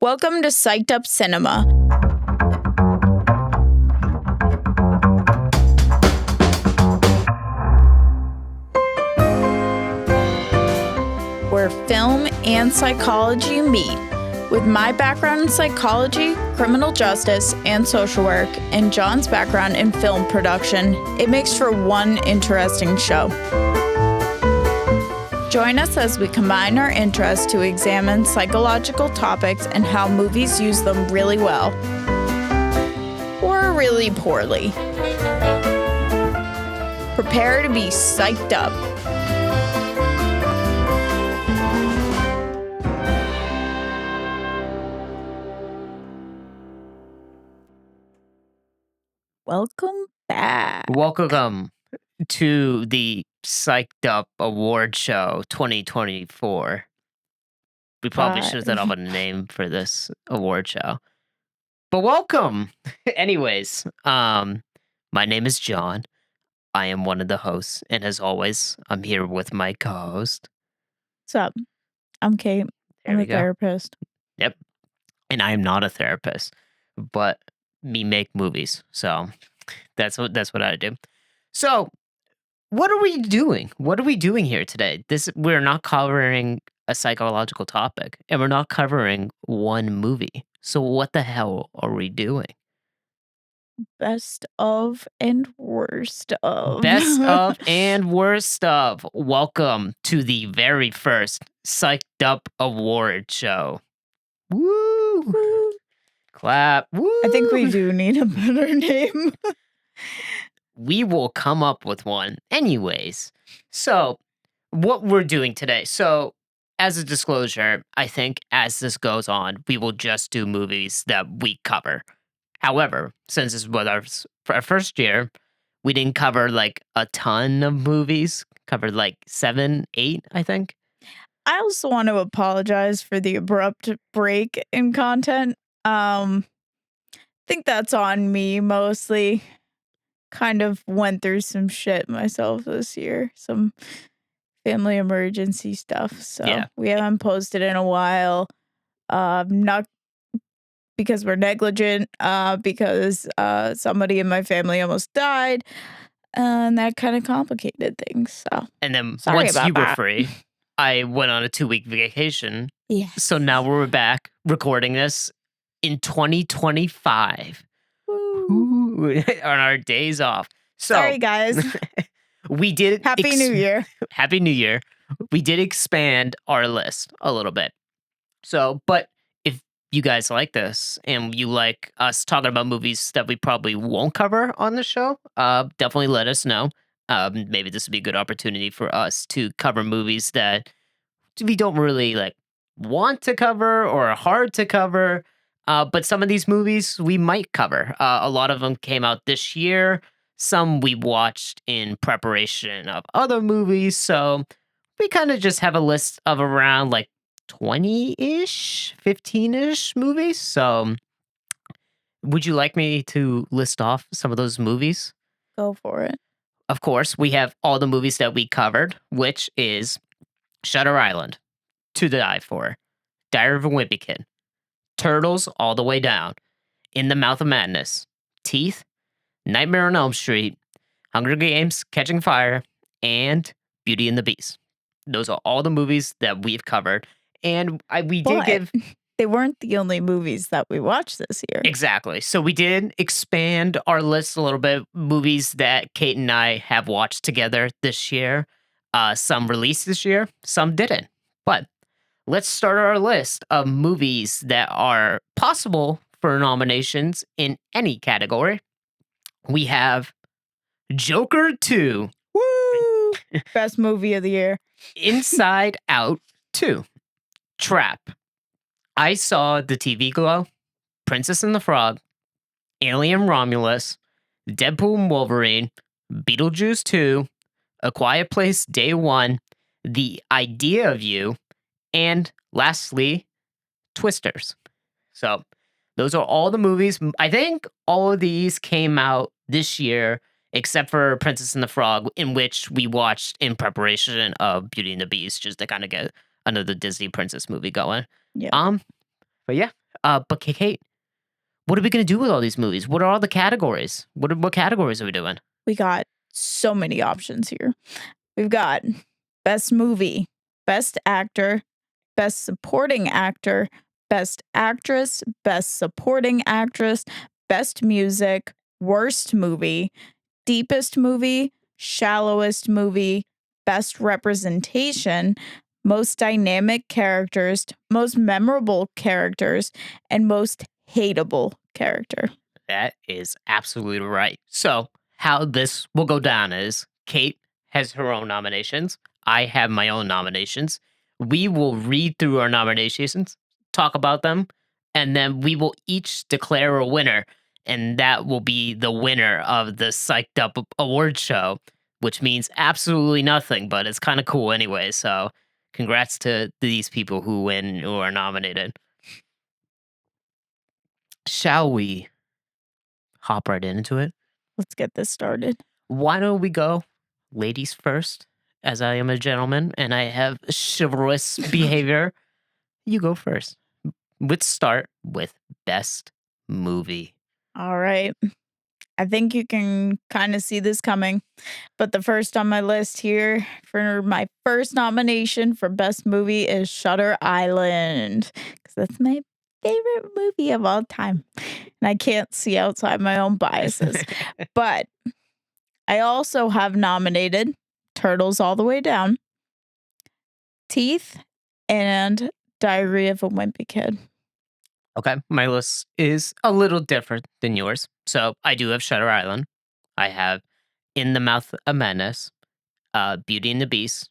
Welcome to Psyched Up Cinema. Where film and psychology meet. With my background in psychology, criminal justice, and social work, and John's background in film production, it makes for one interesting show. Join us as we combine our interests to examine psychological topics and how movies use them really well. Or really poorly. Prepare to be psyched up. Welcome back. Welcome to the Psyched Up Awards Show 2024. We probably should have thought of a name for this award show. But welcome. Anyways, my name is John. I am one of the hosts, and as always, I'm here with my co-host. What's up? I'm Kate. I'm a therapist. Yep. And I am not a therapist, but me make movies. So that's what I do. So what are we doing? What are we doing here today? We're not covering a psychological topic, and we're not covering one movie. So what the hell are we doing? Best of and worst of. Best of and worst of. Welcome to the very first Psyched Up Award show. Woo! Woo. Clap. Woo! I think we do need a better name. We will come up with one. Anyways, so what we're doing today. So as a disclosure, I think as this goes on, we will just do movies that we cover. However, since this was our first year, we didn't cover like a ton of movies. Covered like 7, 8, I think. I also want to apologize for the abrupt break in content. I think that's on me mostly. Kind of went through some shit myself this year. Some family emergency stuff. So yeah. We haven't posted in a while. Not because we're negligent, because somebody in my family almost died, and that kind of complicated things. So, and then once you were free, I went on a 2-week vacation. Yeah. So now we're back recording this in 2025 on our days off. So, sorry, guys. We did. Happy New Year. Happy New Year. We did expand our list a little bit. So, but if you guys like this and you like us talking about movies that we probably won't cover on the show, definitely let us know. Maybe this would be a good opportunity for us to cover movies that we don't really like want to cover or are hard to cover. But some of these movies we might cover. A lot of them came out this year. Some we watched in preparation of other movies. So we kind of just have a list of around like 20-ish, 15-ish movies. So would you like me to list off some of those movies? Go for it. Of course, we have all the movies that we covered, which is Shutter Island, To Die For, Diary of a Wimpy Kid, Turtles All the Way Down, In the Mouth of Madness, Teeth, Nightmare on Elm Street, Hunger Games, Catching Fire, and Beauty and the Beast. Those are all the movies that we've covered. And they weren't the only movies that we watched this year. Exactly. So we did expand our list a little bit. Movies that Kate and I have watched together this year. Some released this year, some didn't. But let's start our list of movies that are possible for nominations in any category. We have Joker 2. Woo! Best movie of the year. Inside Out 2. Trap. I Saw the TV Glow. Princess and the Frog. Alien Romulus. Deadpool and Wolverine. Beetlejuice 2. A Quiet Place Day 1. The Idea of You. And lastly, Twisters. So those are all the movies. I think all of these came out this year, except for Princess and the Frog, in which we watched in preparation of Beauty and the Beast, just to kind of get another Disney princess movie going. Yeah. But yeah, But Kate, what are we gonna do with all these movies? What are all the categories? What categories are we doing? We got so many options here. We've got best movie, best actor, best supporting actor, best actress, best supporting actress, best music, worst movie, deepest movie, shallowest movie, best representation, most dynamic characters, most memorable characters, and most hateable character. That is absolutely right. So, how this will go down is Kate has her own nominations. I have my own nominations. We will read through our nominations, talk about them, and then we will each declare a winner. And that will be the winner of the Psyched Up Awards show, which means absolutely nothing, but it's kind of cool anyway. So, congrats to these people who win or are nominated. Shall we hop right into it? Let's get this started. Why don't we go ladies first, as I am a gentleman and I have chivalrous behavior? You go first. Let's start with best movie. All right. I think you can kind of see this coming. But the first on my list here for my first nomination for best movie is Shutter Island, because that's my favorite movie of all time. And I can't see outside my own biases. But I also have nominated Turtles All the Way Down, Teeth, and Diary of a Wimpy Kid. Okay, my list is a little different than yours. So I do have Shutter Island. I have In the Mouth of Madness, Beauty and the Beast,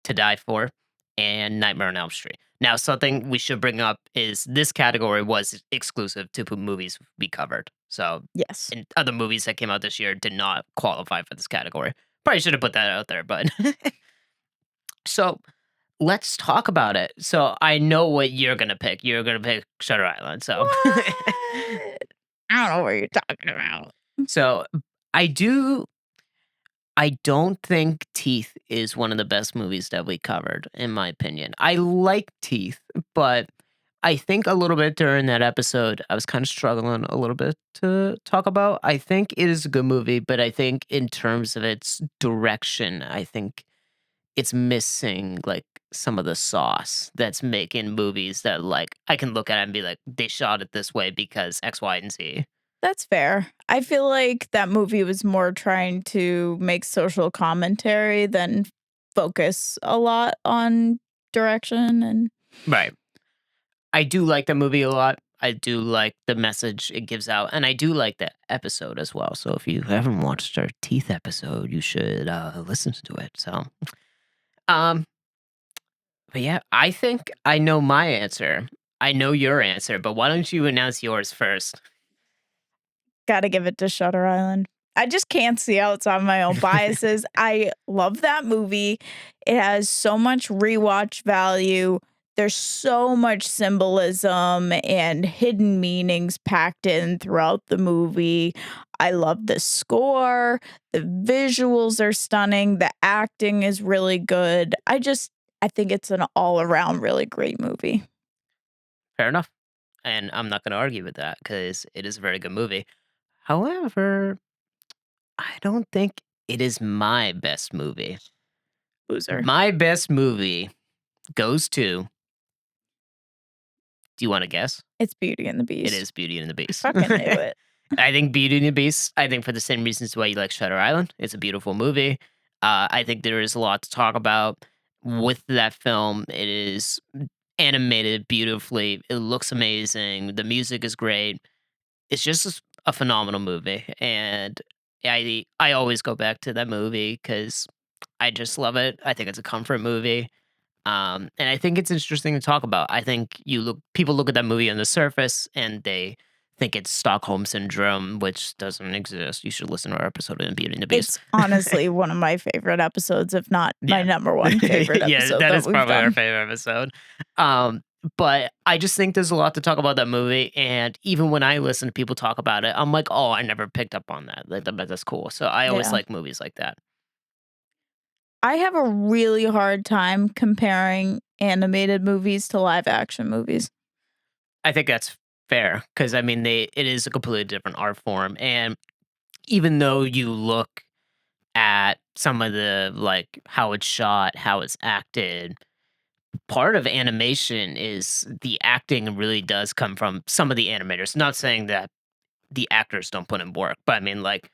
To Die For, and Nightmare on Elm Street. Now, something we should bring up is this category was exclusive to movies we covered. So, Yes. and other movies that came out this year did not qualify for this category. Probably should have put that out there, but so let's talk about it. So I know what you're gonna pick. You're gonna pick Shutter Island. So What? I don't know what you're talking about. so I do I don't think Teeth is one of the best movies that we covered, in my opinion. I like Teeth, but I think a little bit during that episode, I was kind of struggling a little bit to talk about. I think it is a good movie, but I think in terms of its direction, I think it's missing like some of the sauce that's making movies that like I can look at it and be like, they shot it this way because X, Y, and Z. That's fair. I feel like that movie was more trying to make social commentary than focus a lot on direction and Right. I do like the movie a lot. I do like the message it gives out, and I do like the episode as well. So if you haven't watched our Teeth episode, you should listen to it. So, um, but yeah, I think I know my answer. I know your answer, but why don't you announce yours first? gotta give it to Shutter Island. I just can't see outside my own biases. I love that movie. It has so much rewatch value. There's so much symbolism and hidden meanings packed in throughout the movie. I love the score. The visuals are stunning. The acting is really good. I think it's an all around really great movie. Fair enough. And I'm not going to argue with that because it is a very good movie. However, I don't think it is my best movie. Loser. My best movie goes to. Do you want to guess? It's Beauty and the Beast. It is Beauty and the Beast. Fucking knew it. I think Beauty and the Beast, I think for the same reasons why you like Shutter Island. It's a beautiful movie. I think there is a lot to talk about with that film. It is animated beautifully. It looks amazing. The music is great. It's just a phenomenal movie. And I always go back to that movie because I just love it. I think it's a comfort movie. And I think it's interesting to talk about. I think people look at that movie on the surface and they think it's Stockholm syndrome, which doesn't exist. You should listen to our episode on Beauty and the Beast. It's honestly one of my favorite episodes, if not my Yeah. number one favorite Yeah, episode that that is we've probably our done. favorite episode. But I just think there's a lot to talk about that movie. And even when I listen to people talk about it, I'm like, oh, I never picked up on that. Like, that's cool. So I always Yeah. like movies like that. I have a really hard time comparing animated movies to live action movies. I think that's Fair, because I mean, it is a completely different art form, and even though you look at some of the, like, how it's shot, how it's acted, part of animation is the acting really does come from some of the animators. Not saying that the actors don't put in work, but I mean, like,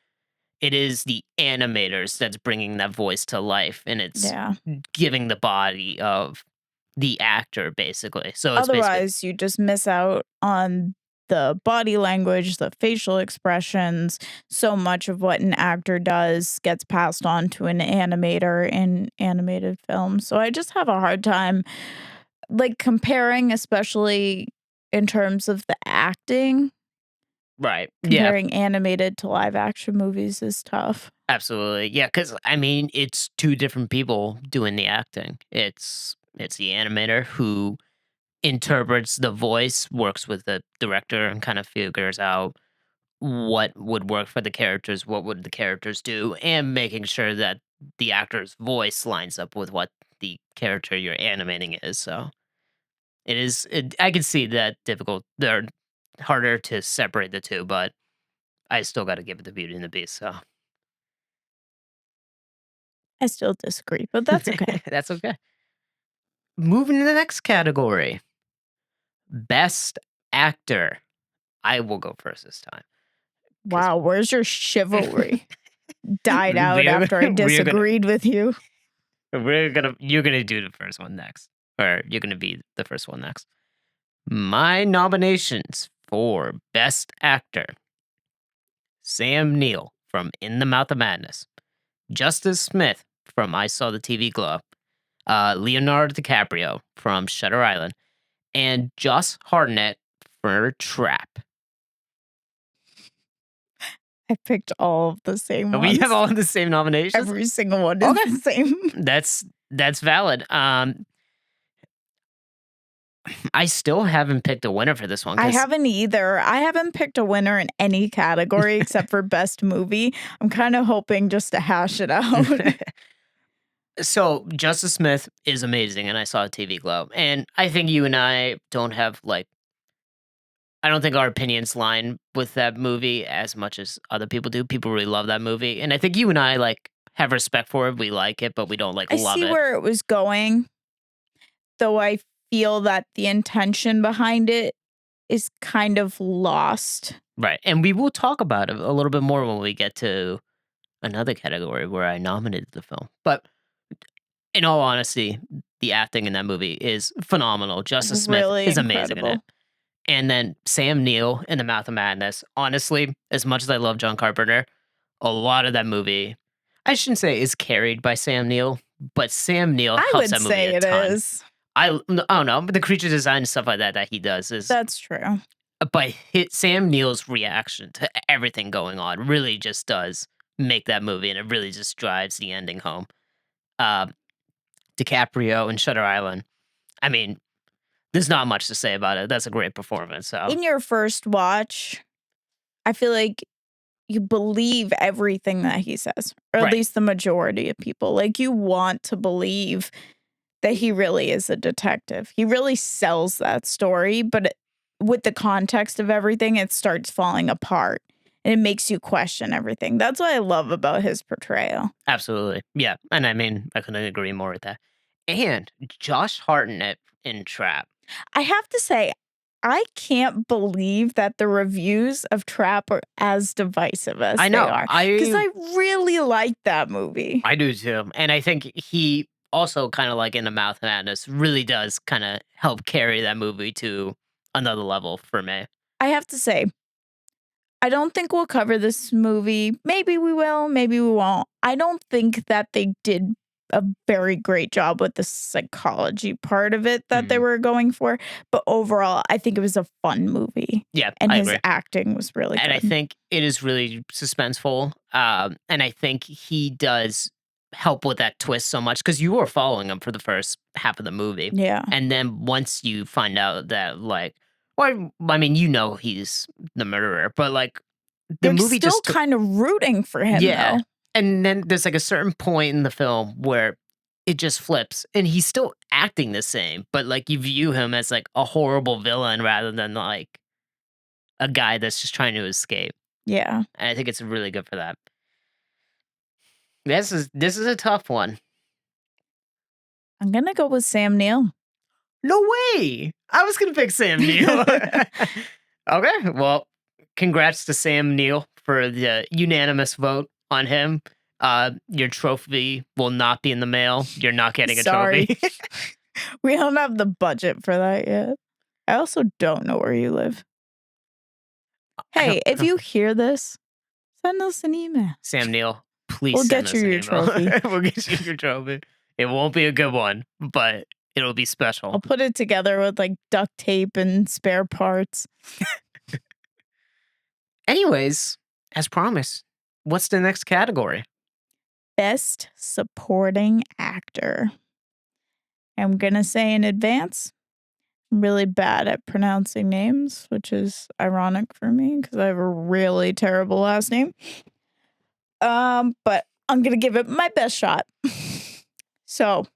it is the animators that's bringing that voice to life, and it's Yeah. giving the body of the actor, basically. So it's basically Otherwise, you just miss out on the body language, the facial expressions. So much of what an actor does gets passed on to an animator in animated films. So I just have a hard time, like, comparing, especially in terms of the acting. right. Yeah, Comparing animated to live action movies is tough. absolutely. Yeah, because I mean, it's 2 different people doing the acting. It's the animator who interprets the voice, works with the director, and kind of figures out what would work for the characters, what would the characters do, and making sure that the actor's voice lines up with what the character you're animating is. So I can see that difficult. They're harder to separate the 2, but I still got to give it the Beauty and the Beast. So I still disagree, but that's okay. that's okay. Moving to the next category, Best Actor. I will go first this time because Wow, where's your chivalry? Died out we're after I we're gonna disagreed with you. you're gonna do the first one next, or you're gonna be the first one next. My nominations for Best Actor: Sam Neill from In the Mouth of Madness, Justice Smith from I Saw the TV Glow, Leonardo DiCaprio from Shutter Island, and Josh Hartnett for Trap. I picked all of the same We have ones. all the same nominations. Every single one is Okay, the same. that's valid. I still haven't picked a winner for this one I because haven't either. I haven't picked a winner in any category except for best movie. I'm kind of hoping just to hash it out. so Justice Smith is amazing, and I saw a TV Glow, and I think you and I don't have like I don't think our opinions line with that movie as much as other people do. People really love that movie, and I think you and I like have respect for it. We like it, but we don't like I love see it. where it was going, though I feel that the intention behind it is kind of lost. Right, and we will talk about it a little bit more when we get to another category where I nominated the film. But in all honesty, the acting in that movie is phenomenal. Justice Smith Really is amazing in it. incredible. And then Sam Neill in The Mouth of Madness. Honestly, as much as I love John Carpenter, a lot of that movie, I shouldn't say is carried by Sam Neill, but Sam Neill I helps would that movie say a it ton. is. I don't know, but the creature design and stuff like that that he does is, That's true. but Sam Neill's reaction to everything going on really just does make that movie, and it really just drives the ending home. Uh, DiCaprio and Shutter Island. I mean, there's not much to say about it. That's a great performance. So In your first watch, I feel like you believe everything that he says, or at right, least the majority of people. Like, you want to believe that he really is a detective. He really sells that story, but with the context of everything, it starts falling apart and it makes you question everything. That's what I love about his portrayal. absolutely, yeah. And I mean, I couldn't agree more with that. And Josh Hartnett in Trap. I have to say, I can't believe that the reviews of Trap are as divisive as I they know. are, because I really like that movie. I do too, and I think he also kind of like in the Mouth of Madness really does kind of help carry that movie to another level for me. I have to say, I don't think we'll cover this movie. Maybe we will, maybe we won't. I don't think that they did a very great job with the psychology part of it that they Mhm. were going for. But overall, I think it was a fun movie Yeah, and I his agree. acting was really And I good. think it is really suspenseful. And I think he does help with that twist so much because you were following him for the first half of the movie. Yeah. And then once you find out that, like, well, I mean, you know, he's the murderer, but like the You're movie still just kind of rooting for him, yeah. though. And then there's like a certain point in the film where it just flips and he's still acting the same, but like you view him as like a horrible villain rather than like a guy that's just trying to escape. Yeah. And I think it's really good for that. This is a tough one. I'm gonna go with Sam Neill. No way! I was gonna pick Sam Neill. Okay, well, congrats to Sam Neill for the unanimous vote on him. Your trophy will not be in the mail. You're not getting a Sorry. trophy. We don't have the budget for that yet. I also don't know where you live. Hey, if you hear this, send us an email. Sam Neill, please We'll send get us you an your email. trophy. We'll get you your trophy. It won't be a good one, but it'll be special. I'll put it together with like duct tape and spare parts. Anyways, as promised, what's the next category? Best Supporting Actor. I'm gonna say in advance, I'm really bad at pronouncing names, which is ironic for me because I have a really terrible last name. But I'm gonna give it my best shot. So,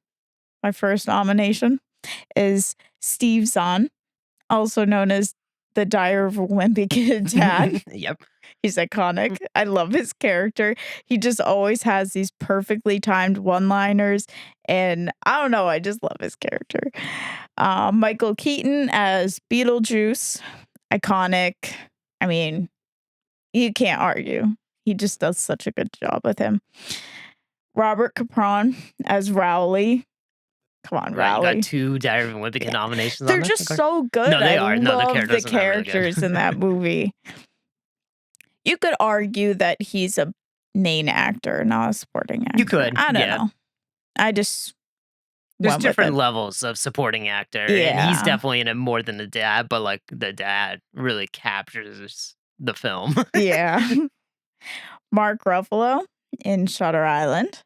my first nomination is Steve Zahn, also known as the Diary of a Wimpy Kid Dad. Yep. He's iconic. I love his character. He just always has these perfectly timed one-liners, and I don't know, I just love his character. Michael Keaton as Beetlejuice, iconic. I mean, you can't argue. He just does such a good job with him. Robert Capron as Rowley. Come on, Right, you Rowley. got 2 Diary of a Wimpy Kid nominations They're on there? just Okay. so good. No, they I are. No, the love characters the are not really good. characters in that movie. You could argue that he's a main actor, not a supporting actor. You could, I don't yeah. know. I just There's went with different it. levels of supporting actor, and Yeah. he's definitely in it more than the dad, but, like, the dad really captures the film. Yeah. Mark Ruffalo in Shutter Island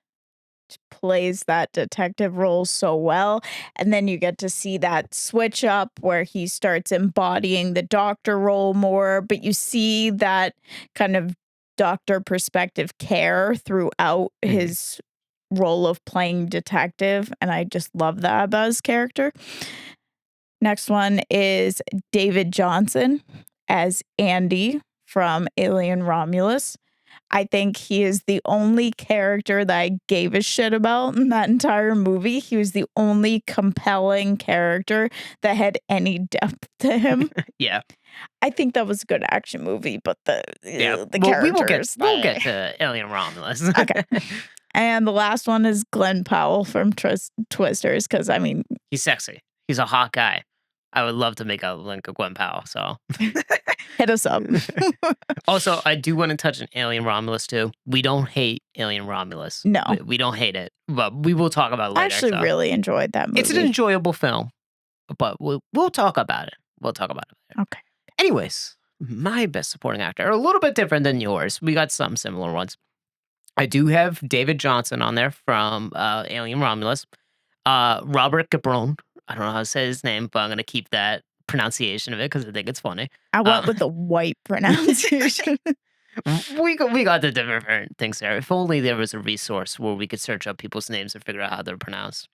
plays that detective role so well. And then you get to see that switch up where he starts embodying the doctor role more, but you see that kind of doctor perspective care throughout his role of playing detective. And I just love that about his character. Next one is David Johnson as Andy from Alien Romulus. I think he is the only character that I gave a shit about in that entire movie. He was the only compelling character that had any depth to him. Yeah. I think that was a good action movie, but the Well, characters. we'll get to Alien Romulus. Okay. And the last one is Glenn Powell from Twisters, because I mean, He's sexy. He's a hot guy. I would love to make a link of Gwen Powell, so. hit us up. Also, I do want to touch on Alien Romulus, too. We don't hate Alien Romulus. No. We don't hate it, but we will talk about it later. I actually really enjoyed that movie. It's an enjoyable film, but we'll talk about it. We'll talk about it later. Okay. Anyways, my best supporting actor, a little bit different than yours. We got some similar ones. I do have David Johnson on there from Alien Romulus. Robert Capron. I don't know how to say his name, but I'm going to keep that pronunciation of it because I think it's funny. I went with the white pronunciation. We got the different things there. If only there was a resource where we could search up people's names and figure out how they're pronounced.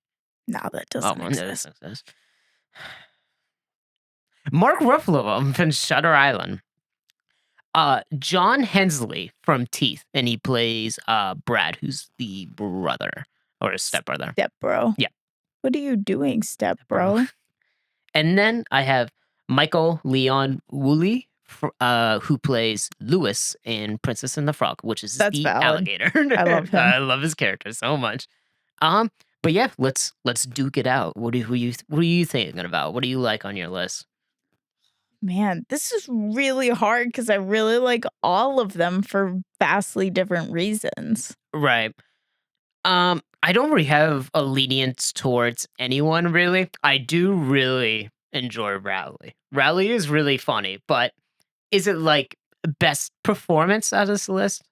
No, that doesn't No, exist. that doesn't exist. Mark Ruffalo from Shutter Island. John Hensley from Teeth, and he plays Brad, who's the brother or his stepbrother. Step bro. Yeah. What are you doing, step bro? And then I have Michael Leon Woolley, who plays Lewis in Princess and the Frog, which is That's the valid. alligator. I love him. I love his character so much. But yeah, let's duke it out. What are you thinking about? What do you like on your list? Man, this is really hard because I really like all of them for vastly different reasons. Right. I don't really have a lenience towards anyone, really. I do really enjoy Rowley. Rowley is really funny, but is it like best performance out of this list?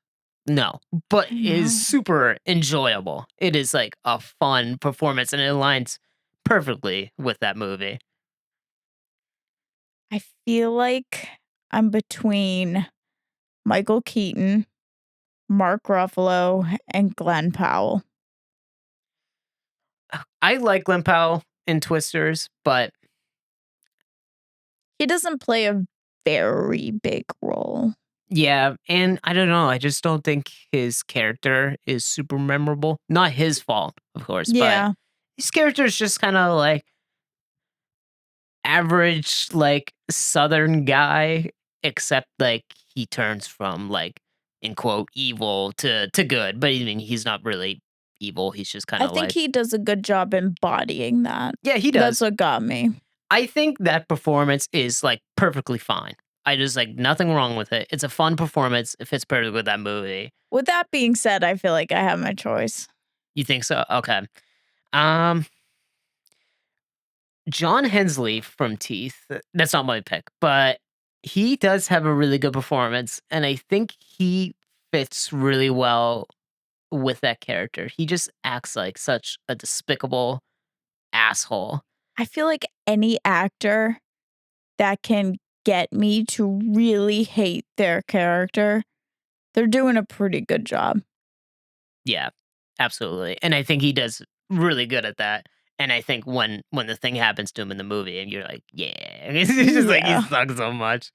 No, but it No. is super enjoyable. It is like a fun performance, and it aligns perfectly with that movie. I feel like I'm between Michael Keaton, Mark Ruffalo, and Glenn Powell. I like Glenn Powell in Twisters, but He doesn't play a very big role. Yeah, and I don't know, I just don't think his character is super memorable. Not his fault, of course, but Yeah. his character is just kinda, like, average, like, Southern guy, except, like, he turns from, like, in quote, "evil" to good, but, I mean, he's not really evil, he's just I kinda think like he does a good job embodying that. Yeah, he That's does. what got me. I think that performance is, like, perfectly fine. I just like, nothing wrong with it. It's a fun performance, it fits perfectly with that movie. With that being said, I feel like I have my choice. You think so? Okay. Um, John Hensley from Teeth, that's not my pick, but he does have a really good performance, and I think he fits really well with that character. He just acts like such a despicable asshole. I feel like any actor that can get me to really hate their character, they're doing a pretty good job. Yeah, absolutely, and I think he does really good at that, and I think when the thing happens to him in the movie and you're like, "Yeah." It's just like he Yeah. sucks so much.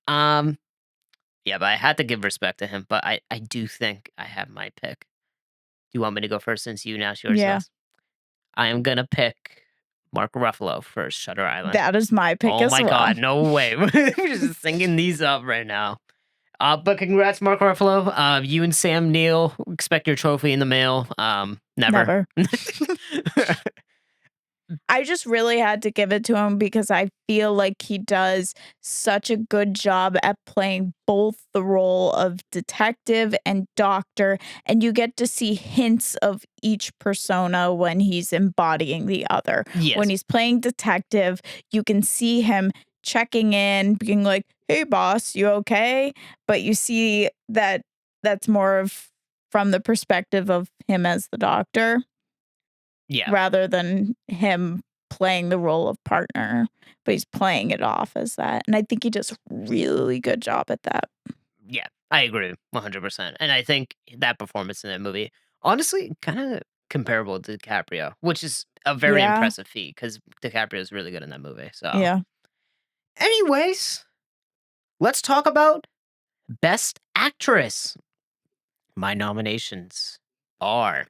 Um, yeah, but I had to give respect to him, but I do think I have my pick. Do you want me to go first since you announced yours Yeah. last? I am gonna pick Mark Ruffalo for Shutter Island. That is my pick Oh as my well. god, no way. We're just singing these up right now. But congrats, Mark Ruffalo. You and Sam Neill expect your trophy in the mail. Never. Never. I just really had to give it to him because I feel like he does such a good job at playing both the role of detective and doctor, and you get to see hints of each persona when he's embodying the other. When Yes. he's playing detective, you can see him checking in, being like, "Hey boss, you okay?" But you see that that's more of from the perspective of him as the doctor Yeah. rather than him playing the role of partner, but he's playing it off as that, and I think he does a really good job at that. Yeah. I agree 100%. And I think that performance in that movie, honestly, kind of comparable to DiCaprio, which is a very Yeah, impressive feat because DiCaprio is really good in that movie. So, yeah. anyways, let's talk about Best Actress. My nominations are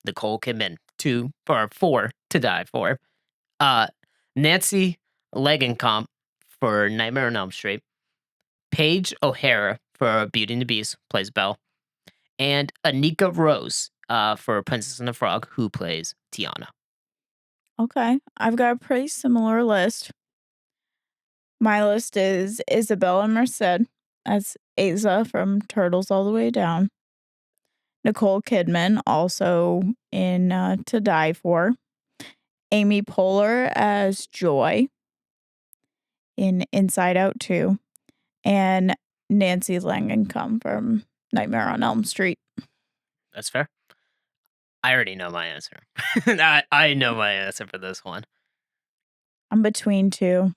Nicole Kidman, 2 or 4 to Die For, uh, Nancy Langenkamp for Nightmare on Elm Street, Paige O'Hara for Beauty and the Beast, plays Belle, and Anika Rose, for Princess and the Frog, who plays Tiana. Okay, I've got a pretty similar list. My list is Isabella Merced as Aza from Turtles All the Way Down, Nicole Kidman, also in, To Die For, Amy Poehler as Joy in Inside Out 2, and Nancy Langenkamp from Nightmare on Elm Street. That's fair. I already know my answer. I know my answer for this one. I'm between 2,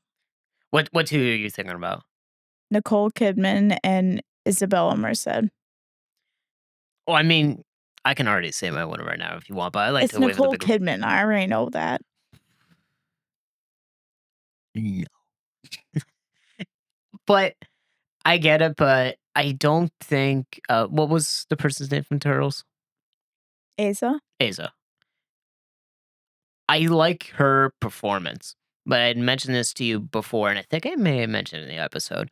What 2 are you thinking about? Nicole Kidman and Isabella Merced. Oh, I mean, I can already say my winner right now if you want, but I like It's to wait for the Nicole bigger. Kidman, I already know that. No. But I get it, but I don't think, what was the person's name from Turtles? Asa? Aza. I like her performance, but I'd mentioned this to you before, and I think I may have mentioned it in the episode.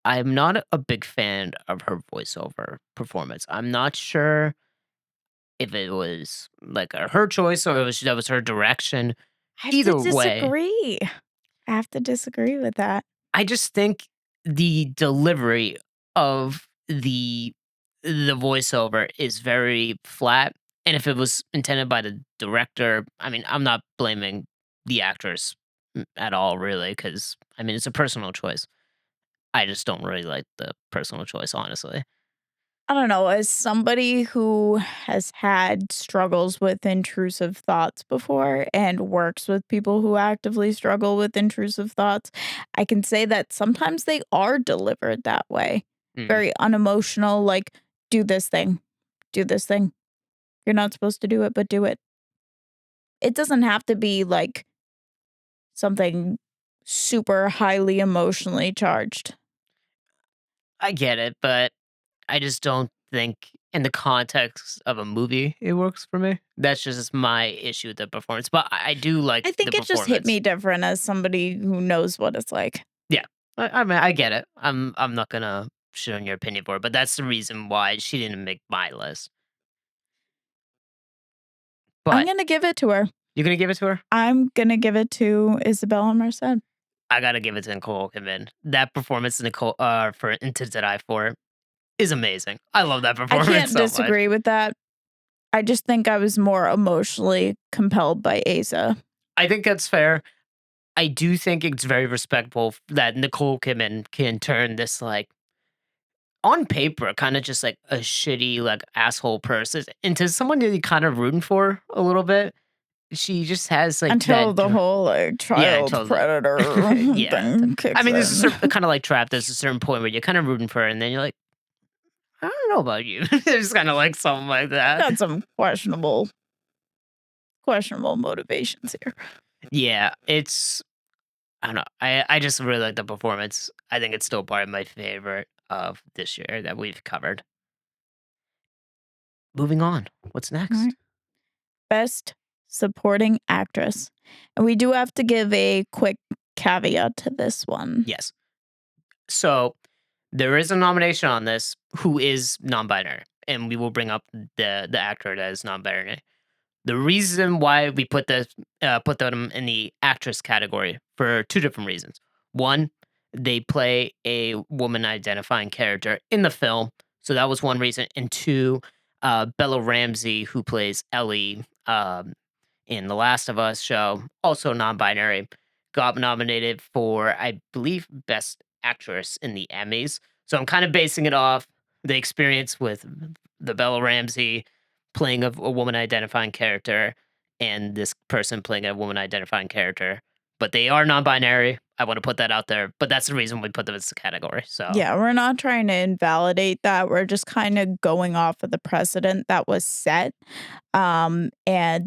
I'm not a big fan of her voiceover performance. I'm not sure if it was like her choice or it was that was her direction. I have to Either way, disagree. I have to disagree with that. I just think the delivery of the voiceover is very flat, and if it was intended by the director, I mean, I'm not blaming the actors at all, really, because I mean, it's a personal choice. I just don't really like the personal choice, honestly. I don't know, as somebody who has had struggles with intrusive thoughts before and works with people who actively struggle with intrusive thoughts, I can say that sometimes they are delivered that way. Mm, Very unemotional, like, do this thing, do this thing. You're not supposed to do it, but do it. It doesn't have to be like something super highly emotionally charged. I get it, but I just don't think in the context of a movie it works for me. That's just my issue with the performance, but I do like I the think it just hit performance. me different as somebody who knows what it's like. Yeah. I mean, I get it. I'm not gonna shit on your opinion for it, but that's the reason why she didn't make my list. I'm But gonna give it to her. you're gonna give it to her? I'm gonna give it to Isabella Merced. I gotta give it to Nicole Kidman. That performance Nicole for Into the Die For is amazing. I love that I performance can't so much. disagree with that. I just think I was more emotionally compelled by Asa. I think that's fair. I do think it's very respectful that Nicole Kidman can turn this like on paper, kind of just like a shitty, like asshole person into someone that you kind of rooting for a little bit. She just has like Until that, the whole like yeah, child totally, predator yeah. thing I kicks mean, there's a in. certain kind of like trap. There's a certain point where you're kind of rooting for her, and then you're like, I don't know about you. It's kind of like something like that. Got some questionable motivations here. Yeah, it's I don't know. I just really like the performance. I think it's still part of my favorite of this year that we've covered. Moving on. What's All right. next? Best supporting actress. And we do have to give a quick caveat to this one. Yes. So there is a nomination on this who is non-binary, and we will bring up the actor that is non-binary. The reason why we put them in the actress category for two different reasons. One, they play a woman identifying character in the film, so that was one reason. And two, Bella Ramsey, who plays Ellie in The Last of Us show, also non-binary, got nominated for, I believe, Best Actress in the Emmys. So I'm kind of basing it off the experience with the Bella Ramsey playing a woman identifying character and this person playing a woman identifying character. But they are non-binary. I want to put that out there. But that's the reason we put them as a category. So Yeah, we're not trying to invalidate that. We're just kind of going off of the precedent that was set. And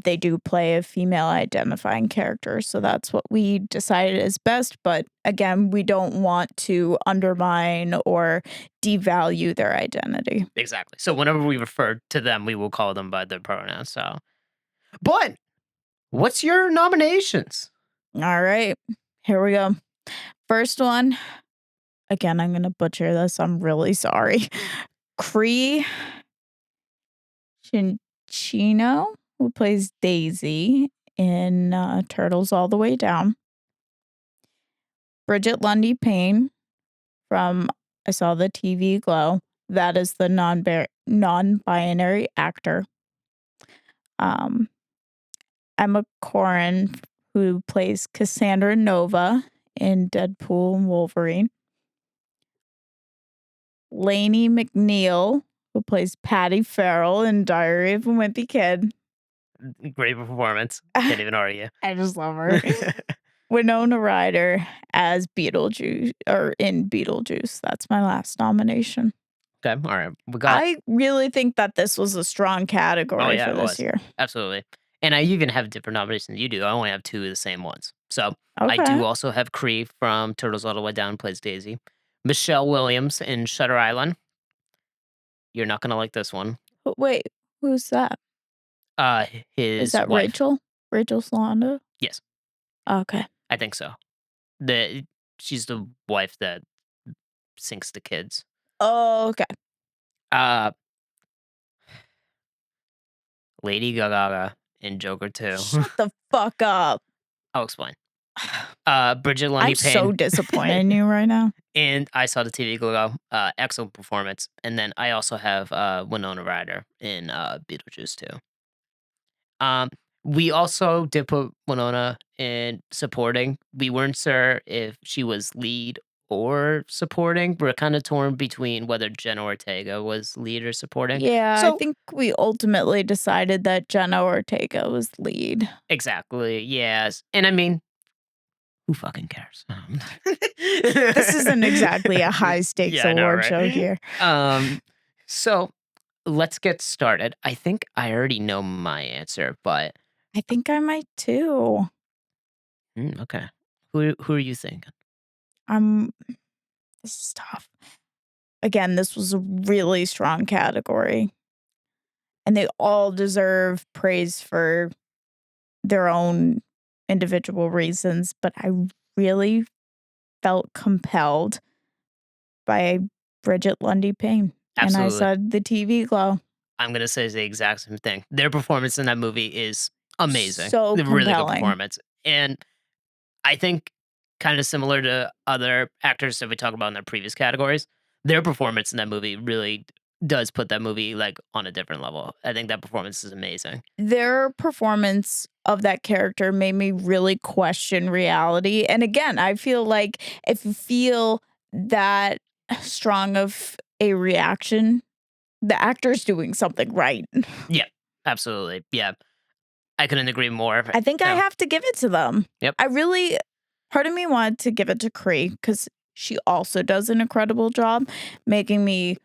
they do play a female identifying character. So that's what we decided is best. But again, we don't want to undermine or devalue their identity. exactly. So whenever we refer to them, we will call them by their pronouns. So, but what's your nominations? All right, here we go. First one. Again, I'm going to butcher this. I'm really sorry. Cree Chinchino, who plays Daisy in Turtles All the Way Down. Bridget Lundy Payne from I Saw the TV Glow. That is the non-binary actor. Um, Emma Corrin, who plays Cassandra Nova in Deadpool and Wolverine. Lainey McNeil, who plays Patty Farrell in Diary of a Wimpy Kid. Great performance. Can't even argue. I just love her. Winona Ryder as Beetlejuice, or in Beetlejuice. That's my last nomination. Okay, all right. We got. I really think that this was a strong Oh category yeah, for it this was year. absolutely. And I even have different nominations than you do. I only have two of the same ones. So I Okay. do also have Cree from Turtles All the Way Down plays Daisy. Michelle Williams in Shutter Island. You're not gonna like this one. But wait, who's that? Is His that wife. Rachel? Rachel Solanda? Yes, Okay. I think so. The she's the wife that sinks the kids. Oh, okay. Uh, Lady Gaga in Joker 2. Shut the fuck up. I'll explain. Bridget Lundy I'm Payne so disappointed in you right now. and I Saw the TV Glow. Excellent performance. And then I also have Winona Ryder in Beetlejuice 2. Um, we also did put Winona in supporting. We weren't sure if she was lead or supporting. We're kind of torn between whether Jenna Ortega was lead or supporting. Yeah, I So think we ultimately decided that Jenna Ortega was lead. exactly, yes. And I mean, who fucking cares? This isn't exactly a high stakes Yeah, I know, award show right? here. So let's get started. I think I already know my answer, but I think I might too. okay. Who are you thinking? I'm This is tough. again, this was a really strong category, and they all deserve praise for their own individual reasons, but I really felt compelled by Bridget Lundy Payne, and I Absolutely. said the TV glow. I'm gonna say the exact same thing. Their performance in that movie is amazing. So A really good compelling. performance. And I think kind of similar to other actors that we talked about in their previous categories, their performance in that movie really does put that movie like on a different level. I think that performance is amazing. Their performance of that character made me really question reality, and again, I feel like if you feel that strong of a reaction, the actor's doing something right. Yeah, absolutely. Yeah. I couldn't agree more. I think I Yeah. have to give it to them. Yep. I really part of me wanted to give it to Cree because she also does an incredible job making me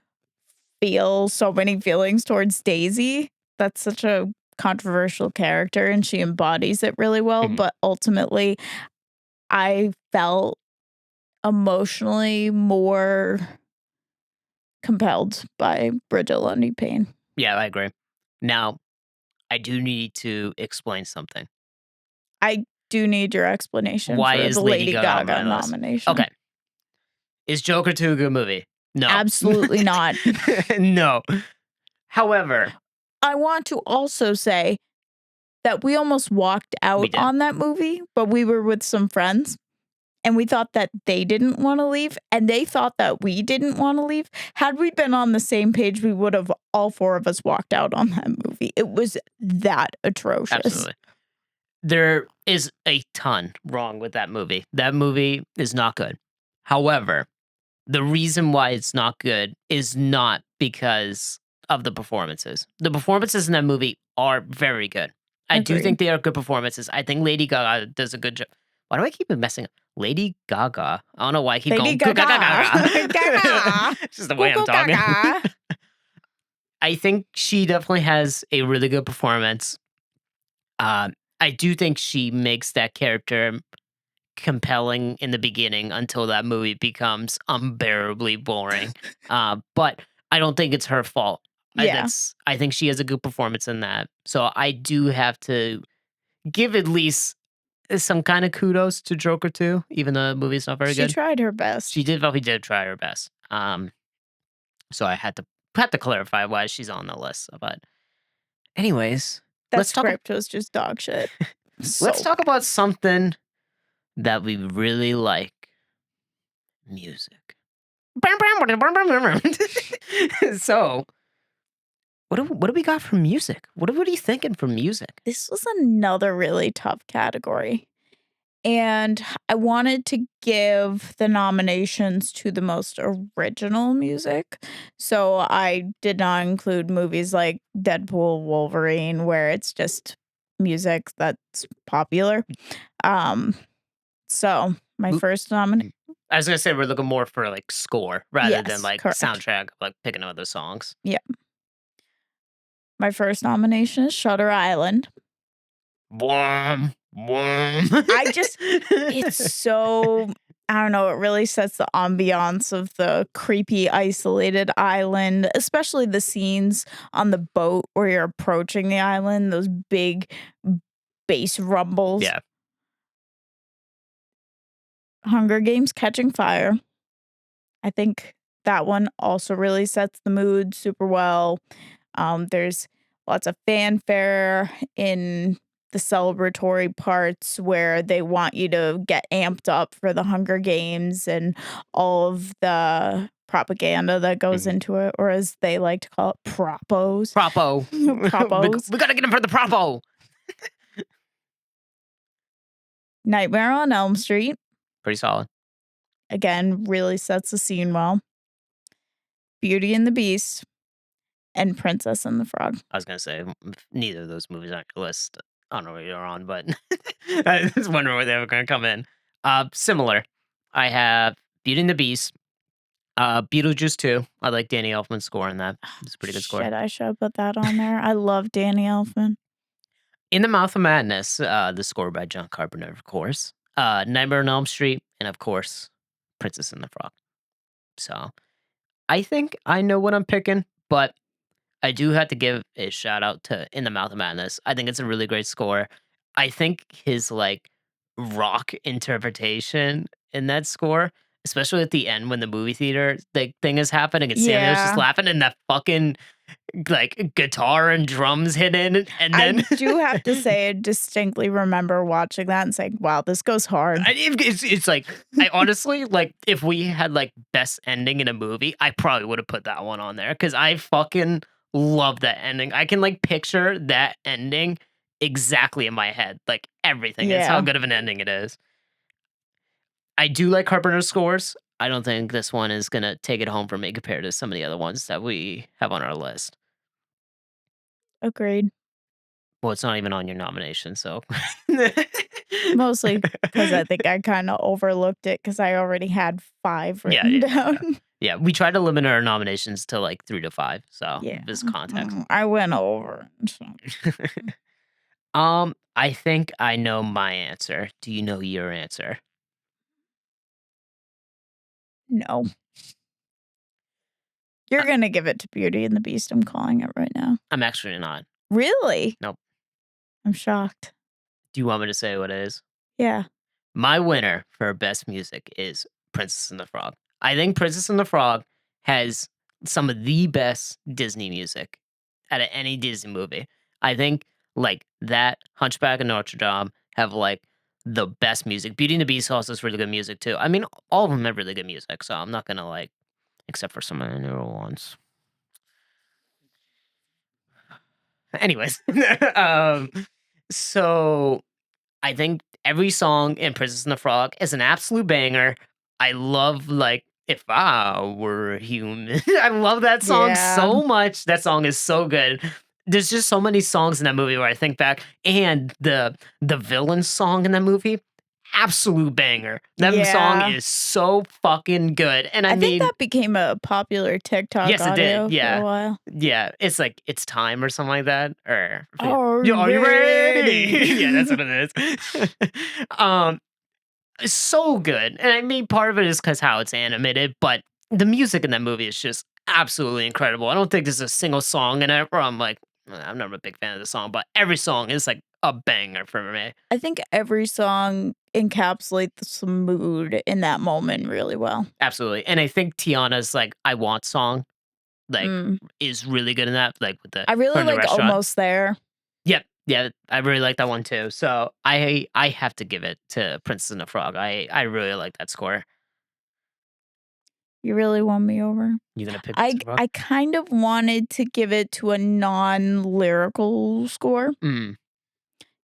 feel so many feelings towards Daisy. That's such a controversial character and she embodies it really well, Mhm. but ultimately I felt emotionally more compelled by Bridget Lundy Payne. Yeah, I agree. Now, I do need to explain something. I do need your explanation Why for is the Lady Lady Gaga on Gaga my list? nomination. Okay. Is Joker 2 a good movie? No. Absolutely not. No. However, I want to also say that we almost walked we out did. on that movie, but we were with some friends and we thought that they didn't want to leave and they thought that we didn't want to leave. Had we been on the same page, we would have all four of us walked out on that movie. It was that atrocious. Absolutely. There is a ton wrong with that movie. That movie is not good. However, the reason why it's not good is not because of the performances. The performances in that movie are very good. I do Agreed. think they are good performances. I think Lady Gaga does a good job. Why do I keep messing up? Lady Gaga. I don't know why I keep Lady going Gaga Gaga. Gaga. Gaga. It's just the Go way I'm go talking. Gaga. I think she definitely has a really good performance. I do think she makes that character compelling in the beginning until that movie becomes unbearably boring. But I don't think it's her fault. Yeah, I think she has a good performance in that. So I do have to give at least some kind of kudos to Joker 2, even though the movie's not very she good. tried her best. She did try her best. So I had to clarify why she's on the list. But anyways, That let's talk script was just dog shit. let's So talk about something that we really like. Music. So, what do we got for music? What are you thinking for music? this was another really tough category. And I wanted to give the nominations to the most original music. So I did not include movies like Deadpool, Wolverine, where it's just music that's popular. Um, so my Oop. first nomination, I was gonna say we're looking more for like score rather than yes, like correct. soundtrack, like picking other songs. Yeah. My first nomination is Shutter Island. Warm, warm. It's so I don't know, it really sets the ambiance of the creepy, isolated island, especially the scenes on the boat where you're approaching the island, those big bass rumbles. Yeah, Hunger Games: Catching Fire. I think that one also really sets the mood super well. There's lots of fanfare in the celebratory parts where they want you to get amped up for the Hunger Games and all of the propaganda that goes mhm. into it, or as they like to call it, propos. Propo. Propos. We gotta get him for the propo. Nightmare on Elm Street, Pretty solid. again, really sets the scene well. Beauty and the Beast, and Princess and the Frog. I was gonna say if neither of those movies are on your list. I don't know what you're on, but I was wondering where they were gonna come in. Similar. I have Beauty and the Beast, Beetlejuice 2. I like Danny Elfman's score in that. It's a pretty good score. Shit, I should have put that on there. I love Danny Elfman. In the Mouth of Madness, the score by John Carpenter, of course. Nightmare on Elm Street, and of course, Princess and the Frog. So I think I know what I'm picking, but I do have to give a shout out to In the Mouth of Madness. I think it's a really great score. I think his like rock interpretation in that score, especially at the end when the movie theater thing is happening and Samuel's just Yeah. laughing and that fucking like guitar and drums hit in and I then do have to say I distinctly remember watching that and saying, "Wow, this goes hard." it's like I honestly like if we had like best ending in a movie, I probably would have put that one on there because I fucking love that ending. I can like picture that ending exactly in my head, like everything. It's how Yeah, good of an ending it is. I do like Carpenter's scores. I don't think this one is gonna take it home for me compared to some of the other ones that we have on our list. agreed. Well, it's not even on your nomination, so Mostly because I think I kinda overlooked it because I already had 5 yeah, written yeah, yeah, yeah. down. Yeah, we try to limit our nominations to like 3 to 5, so Yeah, this context. I went over, so I think I know my answer. Do you know your answer? no. Uh, You're gonna give it to Beauty and the Beast, I'm calling it right now. I'm actually not. Really? Nope. I'm shocked. Do you want me to say what it is? Yeah. My winner for best music is Princess and the Frog. I think Princess and the Frog has some of the best Disney music out of any Disney movie. I think like that Hunchback of Notre Dame have like the best music. Beauty and the Beast also has really good music too. I mean, all of them have really good music, so I'm not gonna like, except for some of the newer ones. Anyways, um, so I think every song in Princess and the Frog is an absolute banger. I love like If I Were Human. I love that song Yeah. so much. That song is so good. There's just so many songs in that movie where I think back, and the villain song in that movie, absolute banger. That song Yeah. is so fucking good. And I I think mean, that became a popular TikTok yes, it did. audio for a Yeah. while. Yeah. It's like It's Time or something like that. Or Are yeah, you are you ready? Yeah, that's ready? what it is. um so good. And I mean, part of it is because how it's animated, but the music in that movie is just absolutely incredible. I don't think there's a single song in it where I'm like, I'm not a big fan of the song, but every song is like a banger for me. I think every song encapsulates the mood in that moment really well. Absolutely. And I think Tiana's like I Want song, like, Mm. is really good in that, like with the I her really in the like restaurant. Almost There. Yep. Yeah, I really like that one too. So I have to give it to Princess and the Frog. I really like that score. You really won me over. You gonna pick I Princess and the Frog? I kind of wanted to give it to a non-lyrical score Mm,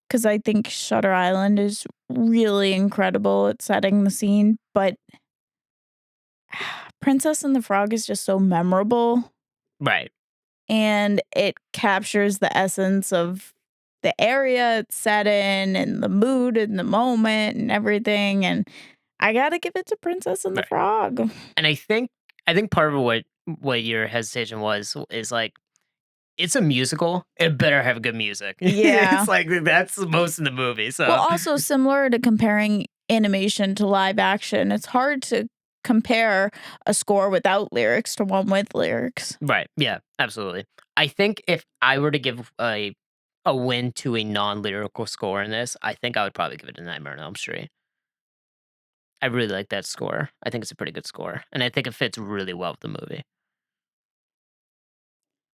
because I think Shutter Island is really incredible at setting the scene, but Princess and the Frog is just so memorable, right. and it captures the essence of the area it's set in and the mood and the moment and everything, and I gotta give it to Princess and the Right. Frog. And I think part of what your hesitation was is like it's a musical. It better have good music. Yeah. It's like that's most of the movie. Well, So also similar to comparing animation to live action, it's hard to compare a score without lyrics to one with lyrics. right, yeah, absolutely. I think if I were to give a win to a non lyrical score in this, I think I would probably give it to Nightmare on Elm Street. I really like that score. I think it's a pretty good score, and I think it fits really well with the movie.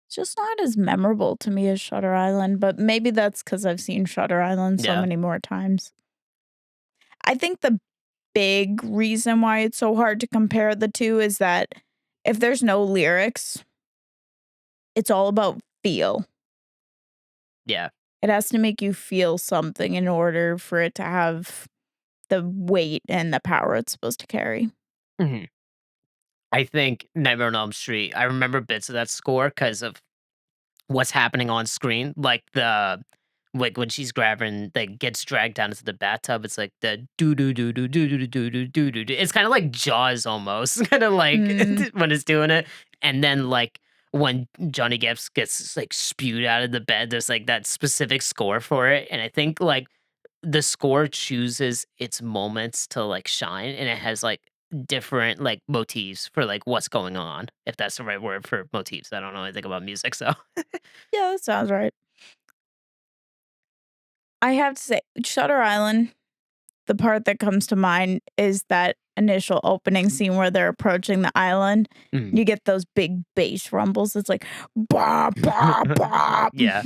It's just not as memorable to me as Shutter Island, but maybe that's because 'cause I've seen Shutter Island so Yeah, many more times. I think the big reason why it's so hard to compare the 2 is that if there's no lyrics, it's all about feel. yeah. It has to make you feel something in order for it to have the weight and the power it's supposed to carry. Mhm. I think Nightmare on Elm Street. I remember bits of that score because of what's happening on screen, like when she's grabbing like gets dragged down into the bathtub, it's like the do do do do do do do do do do do. It's kind of like Jaws almost, kind of like Mm, when it's doing it, and then like when Johnny Gibbs gets like spewed out of the bed, there's like that specific score for it, and I think like the score chooses its moments to like shine, and it has like different like motifs for like what's going on, if that's the right word for motifs. I don't know anything about music, so Yeah, that sounds right. I have to say, Shutter Island, the part that comes to mind is that initial opening scene where they're approaching the island. Mm. You get those big bass rumbles. It's like, bop, bop, bop. Yeah.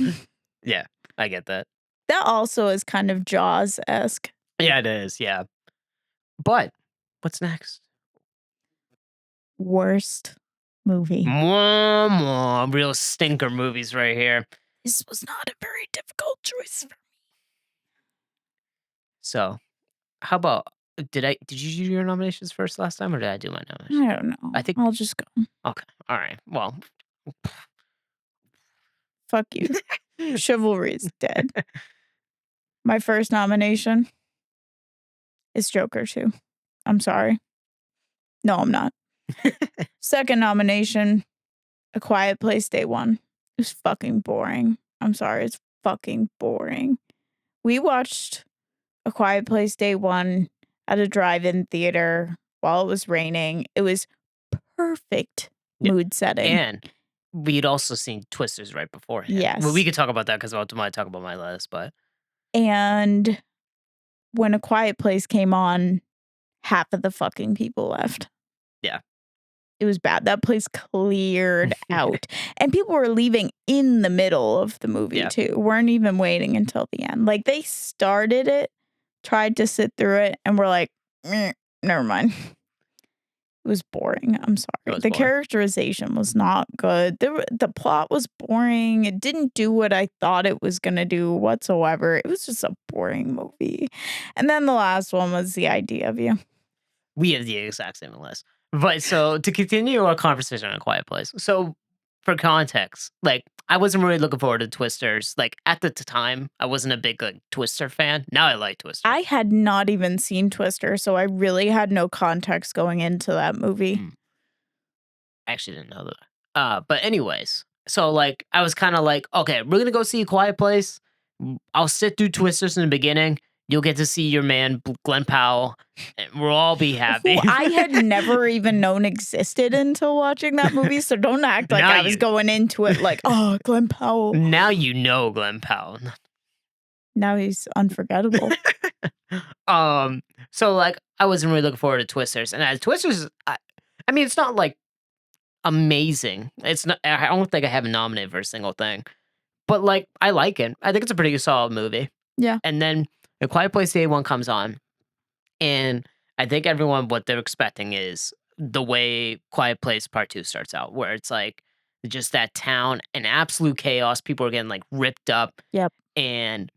Yeah, I get that. That also is kind of Jaws-esque. Yeah, it is, yeah. But what's next? Worst movie. More real stinker movies right here. This was not a very difficult choice for So, how about did you do your nominations first last time, or did I do my nominations? I don't know. I think I'll just go. okay, alright, well Fuck you. Chivalry's dead. My first nomination is Joker 2. I'm sorry. No, I'm not. Second nomination, A Quiet Place Day 1. It was fucking boring. I'm sorry, it's fucking boring. We watched A Quiet Place Day 1 at a drive-in theater while it was raining. It was perfect Yeah, mood setting. and we'd also seen Twisters right beforehand. Well, we Yes. could talk about that because I might talk about my list, but And when A Quiet Place came on, half of the fucking people left. Yeah. It was bad. That place cleared out. And people were leaving in the middle of the movie Yeah. too. Weren't even waiting until the end. Like they started it, tried to sit through it, and were like, never mind. It was boring. I'm sorry. was The boring. characterization was not good. The plot was boring. It didn't do what I thought it was going to do whatsoever. It was just a boring movie. And then the last one was The Idea of You. We have the exact same list. But so to continue our conversation on A Quiet Place. So for context, like I wasn't really looking forward to Twisters. Like at the time, I wasn't a big like Twister fan. Now I like Twister. I had not even seen Twister, so I really had no context going into that movie. I actually didn't know that. But anyways, so like I was kind of like, okay, we're gonna go see A Quiet Place. I'll sit through Twisters in the beginning. You'll get to see your man Glenn Powell, and we'll all be happy. Who I had never even known existed until watching that movie, so don't act like Now I was going into it like, oh, Glenn Powell. Now you know Glenn Powell. Now he's unforgettable. So like I wasn't really looking forward to Twisters, and as Twisters, I mean, it's not like amazing. It's not. I don't think I have it nominated for a single thing, but like I like it. I think it's a pretty solid movie. Yeah. And then The Quiet Place Day 1 comes on, and I think everyone what they're expecting is the way Quiet Place Part 2 starts out, where it's like just that town and absolute chaos. People are getting like ripped up. Yep. And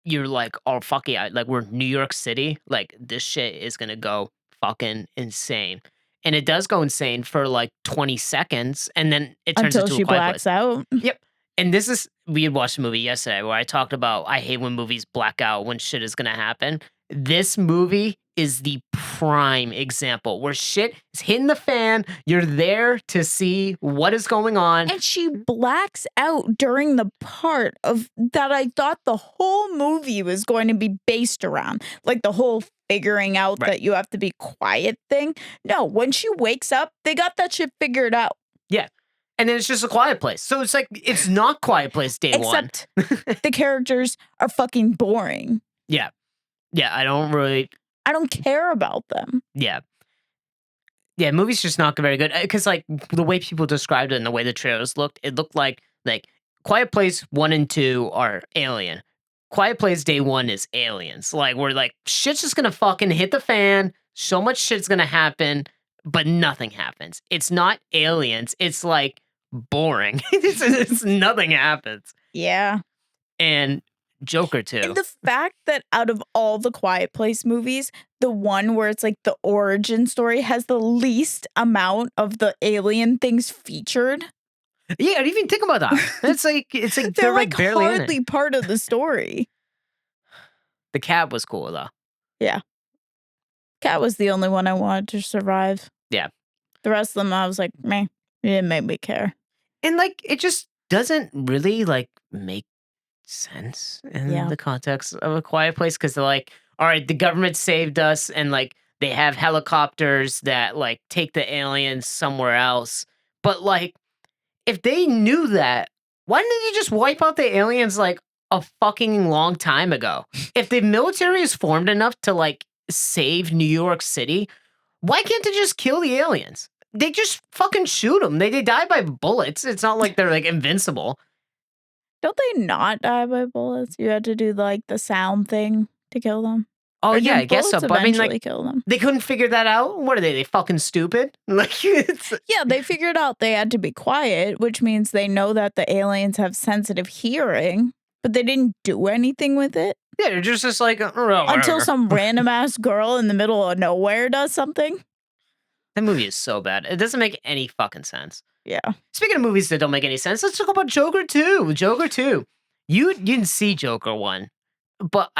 you're like, oh fuck yeah, like we're New York City. Like this shit is gonna go fucking insane. And it does go insane for like 20 seconds, and then it turns Until into she a quiet blacks place. out. Yep. And this is we had watched a movie yesterday where I talked about I hate when movies black out when shit is gonna happen. This movie is the prime example where shit is hitting the fan. You're there to see what is going on. And she blacks out during the part of that I thought the whole movie was going to be based around. Like the whole figuring out that you have to be quiet thing. No, when she wakes up, they got that shit figured out. Yeah. And then it's just a quiet place. So it's like, it's not Quiet Place Day 1. Except the characters are fucking boring. Yeah. Yeah, I don't care about them. Yeah. Yeah, movie's just not very good. Because, like, the way people described it and the way the trailers looked, it looked like Quiet Place 1 and 2 are Alien. Quiet Place Day 1 is Aliens. Like, we're like, shit's just gonna fucking hit the fan. So much shit's gonna happen, but nothing happens. It's not Aliens. It's like boring. it's nothing happens. Yeah. And Joker too. And the fact that out of all the Quiet Place movies, the one where it's like the origin story has the least amount of the alien things featured. Yeah, I didn't even think about that. It's like they're like barely hardly in it. part of the story. The cat was cool though. Yeah. Cat was the only one I wanted to survive. Yeah. The rest of them I was like, meh. It didn't make me care. And like it just doesn't really like make sense in the context of A Quiet Place because they're like, all right, the government saved us and like They have helicopters that like take the aliens somewhere else. But like, if they knew that, why didn't they just wipe out the aliens like a fucking long time ago? If the military is formed enough to like save New York City, why can't they just kill the aliens? They just fucking shoot them. They die by bullets. It's not like they're like invincible. Don't they not die by bullets? You had to do like the sound thing to kill them. Oh Or yeah, did I guess so. bullets But I mean, eventually like, kill them? they couldn't figure that out. What are they? They fucking stupid? Like, it's Yeah, they figured out they had to be quiet, which means they know that the aliens have sensitive hearing, but they didn't do anything with it yeah, they're just like until whatever. some random ass girl in the middle of nowhere does something. That movie is so bad. It doesn't make any fucking sense. Yeah. Speaking of movies that don't make any sense, let's talk about Joker 2. Joker 2. You didn't see Joker 1, but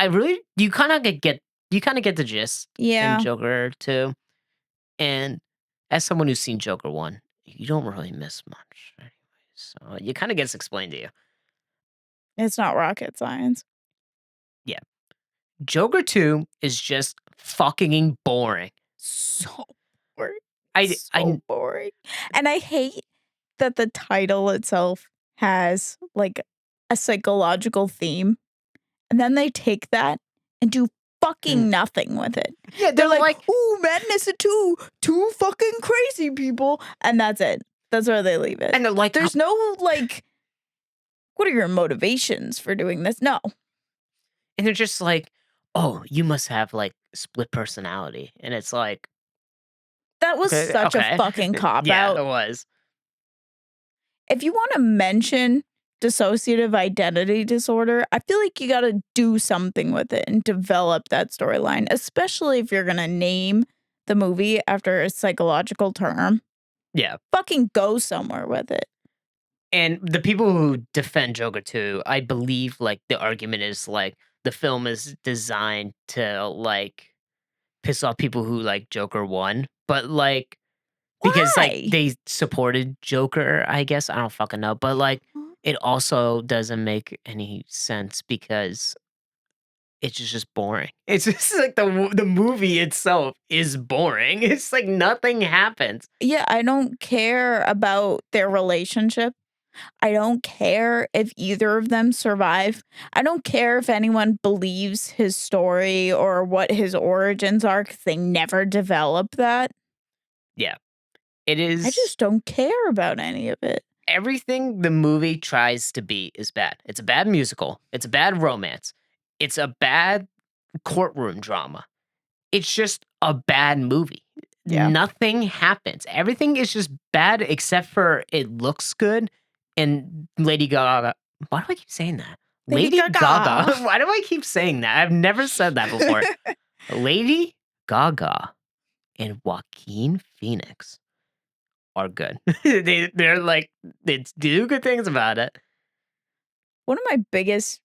you kind of get the gist Yeah. in Joker 2. And as someone who's seen Joker 1, you don't really miss much. Anyway, so it kind of gets explained to you. It's not rocket science. Yeah. Joker 2 is just fucking boring. So boring. I Boring. And I hate that the title itself has like a psychological theme. And then they take that and do fucking nothing with it. Yeah, They're like, ooh, Madness at two fucking crazy people. And that's it. That's where they leave it. and they're like, There's no like, what are your motivations for doing this? No. and they're just like, oh, you must have like split personality. And it's like, That was okay, such okay. a fucking cop yeah, out. it was. If you want to mention dissociative identity disorder, I feel like you got to do something with it and develop that storyline, especially if you're going to name the movie after a psychological term. Yeah. Fucking go somewhere with it. And the people who defend Joker 2, I believe like the argument is like the film is designed to like piss off people who like Joker 1, but like because Why? like they supported Joker, I guess. I don't fucking know. But like it also doesn't make any sense because it's just boring. It's just like the movie itself is boring. It's like nothing happens. Yeah, I don't care about their relationship. I don't care if either of them survive. I don't care if anyone believes his story or what his origins are because they never develop that. Yeah. It is. I just don't care about any of it. Everything the movie tries to be is bad. It's a bad musical. It's a bad romance. It's a bad courtroom drama. It's just a bad movie. Yeah. Nothing happens. Everything is just bad except for it looks good. And Lady Gaga. Why do I keep saying that? Lady Gaga. Why do I keep saying that? I've never said that before. Lady Gaga and Joaquin Phoenix are good. They're like, they do good things about it. One of my biggest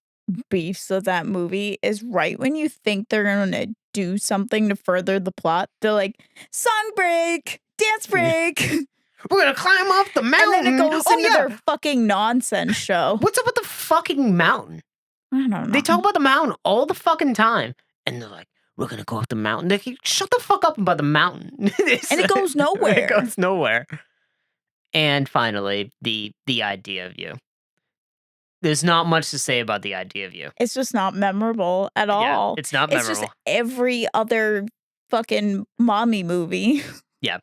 beefs with that movie is right when you think they're going to do something to further the plot, they're like, song break, dance break. We're going to climb up the mountain. And then it goes into their fucking nonsense show. What's up with the fucking mountain? I don't know. They talk about the mountain all the fucking time. And they're like, we're going to go up the mountain. They keep, shut the fuck up about the mountain. And it goes nowhere. It goes nowhere. And finally, the idea of you. There's not much to say about the idea of you. It's just not memorable at all. Yeah, it's not memorable. It's just every other fucking mommy movie. Yeah.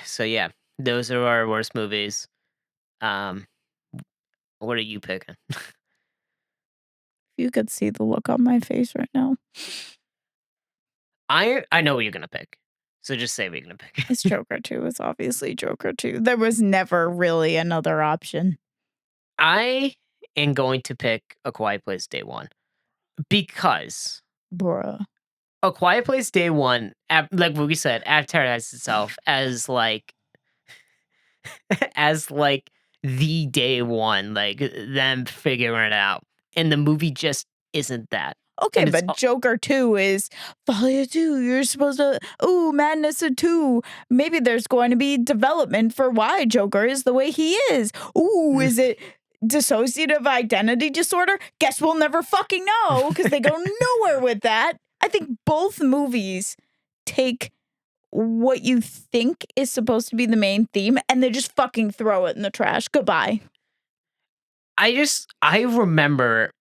So yeah, those are our worst movies. What are you picking? You could see the look on my face right now. I know what you're gonna pick. So just say what you're gonna pick. It's Joker 2. It's obviously Joker 2. There was never really another option. I am going to pick A Quiet Place Day 1 because Bruh. A Quiet Place Day 1, like what we said, advertised itself as like the day one, like them figuring it out, and the movie just isn't that. Okay, And but Joker 2 is Folly 2. You're supposed to, Madness at 2. Maybe there's going to be development for why Joker is the way he is. Ooh, is it dissociative identity disorder? Guess we'll never fucking know because they go nowhere with that. I think both movies take what you think is supposed to be the main theme and they just fucking throw it in the trash. Goodbye. I remember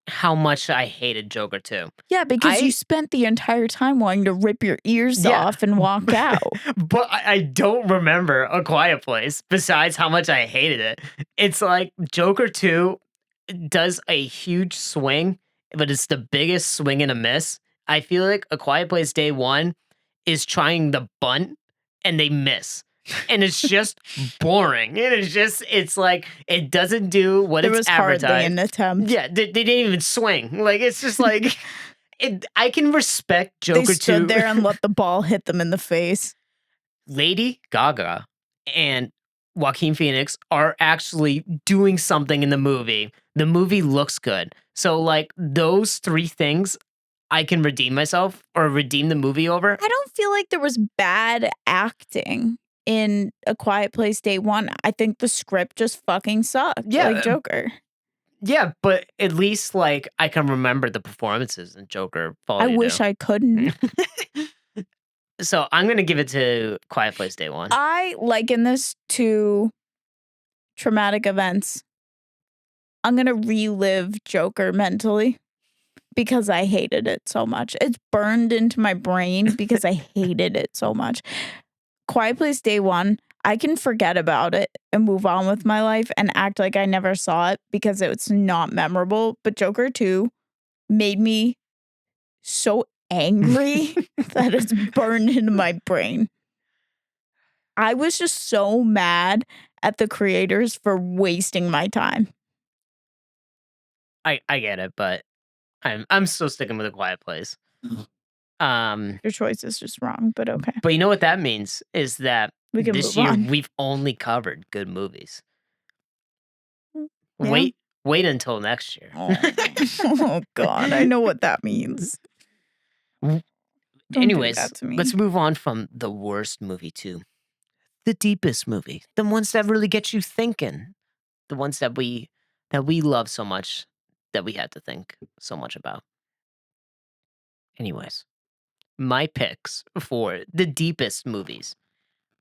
how much I hated Joker 2. Yeah, because you I spent the entire time wanting to rip your ears Yeah. off and walk out. But I don't remember A Quiet Place besides how much I hated it. It's like Joker 2 does a huge swing, but it's the biggest swing and a miss. I feel like A Quiet Place Day 1 is trying the bunt and they miss. And it's just boring. And it's like it doesn't do what There it's was hardly advertised. an attempt. Yeah, they didn't even swing. Like it's just like I can respect Joker 2. They stood there and let the ball hit them in the face. Lady Gaga and Joaquin Phoenix are actually doing something in the movie. The movie looks good. So like those three things I can redeem myself or redeem the movie over. I don't feel like there was bad acting in A Quiet Place Day 1. I think the script just fucking sucked. Yeah. Like Joker. Yeah, but at least like I can remember the performances in Joker. I wish I couldn't. So I'm gonna give it to Quiet Place Day 1. I liken this to traumatic events. I'm gonna relive Joker mentally because I hated it so much. It's burned into my brain because I hated it so much. Quiet Place Day 1, I can forget about it and move on with my life and act like I never saw it because it's not memorable. But Joker 2 made me so angry that it's burned into my brain. I was just so mad at the creators for wasting my time. I get it, but I'm still sticking with A Quiet Place. Your choice is just wrong, but okay. But you know what that means is that We can this move year on. we've only covered good movies. Yeah. Wait until next year. Oh God, I know what that means. Don't do Anyways, that to me. let's move on from the worst movie to the deepest movie. The ones that really get you thinking. The ones that we love so much that we had to think so much about. Anyways, my picks for the deepest movies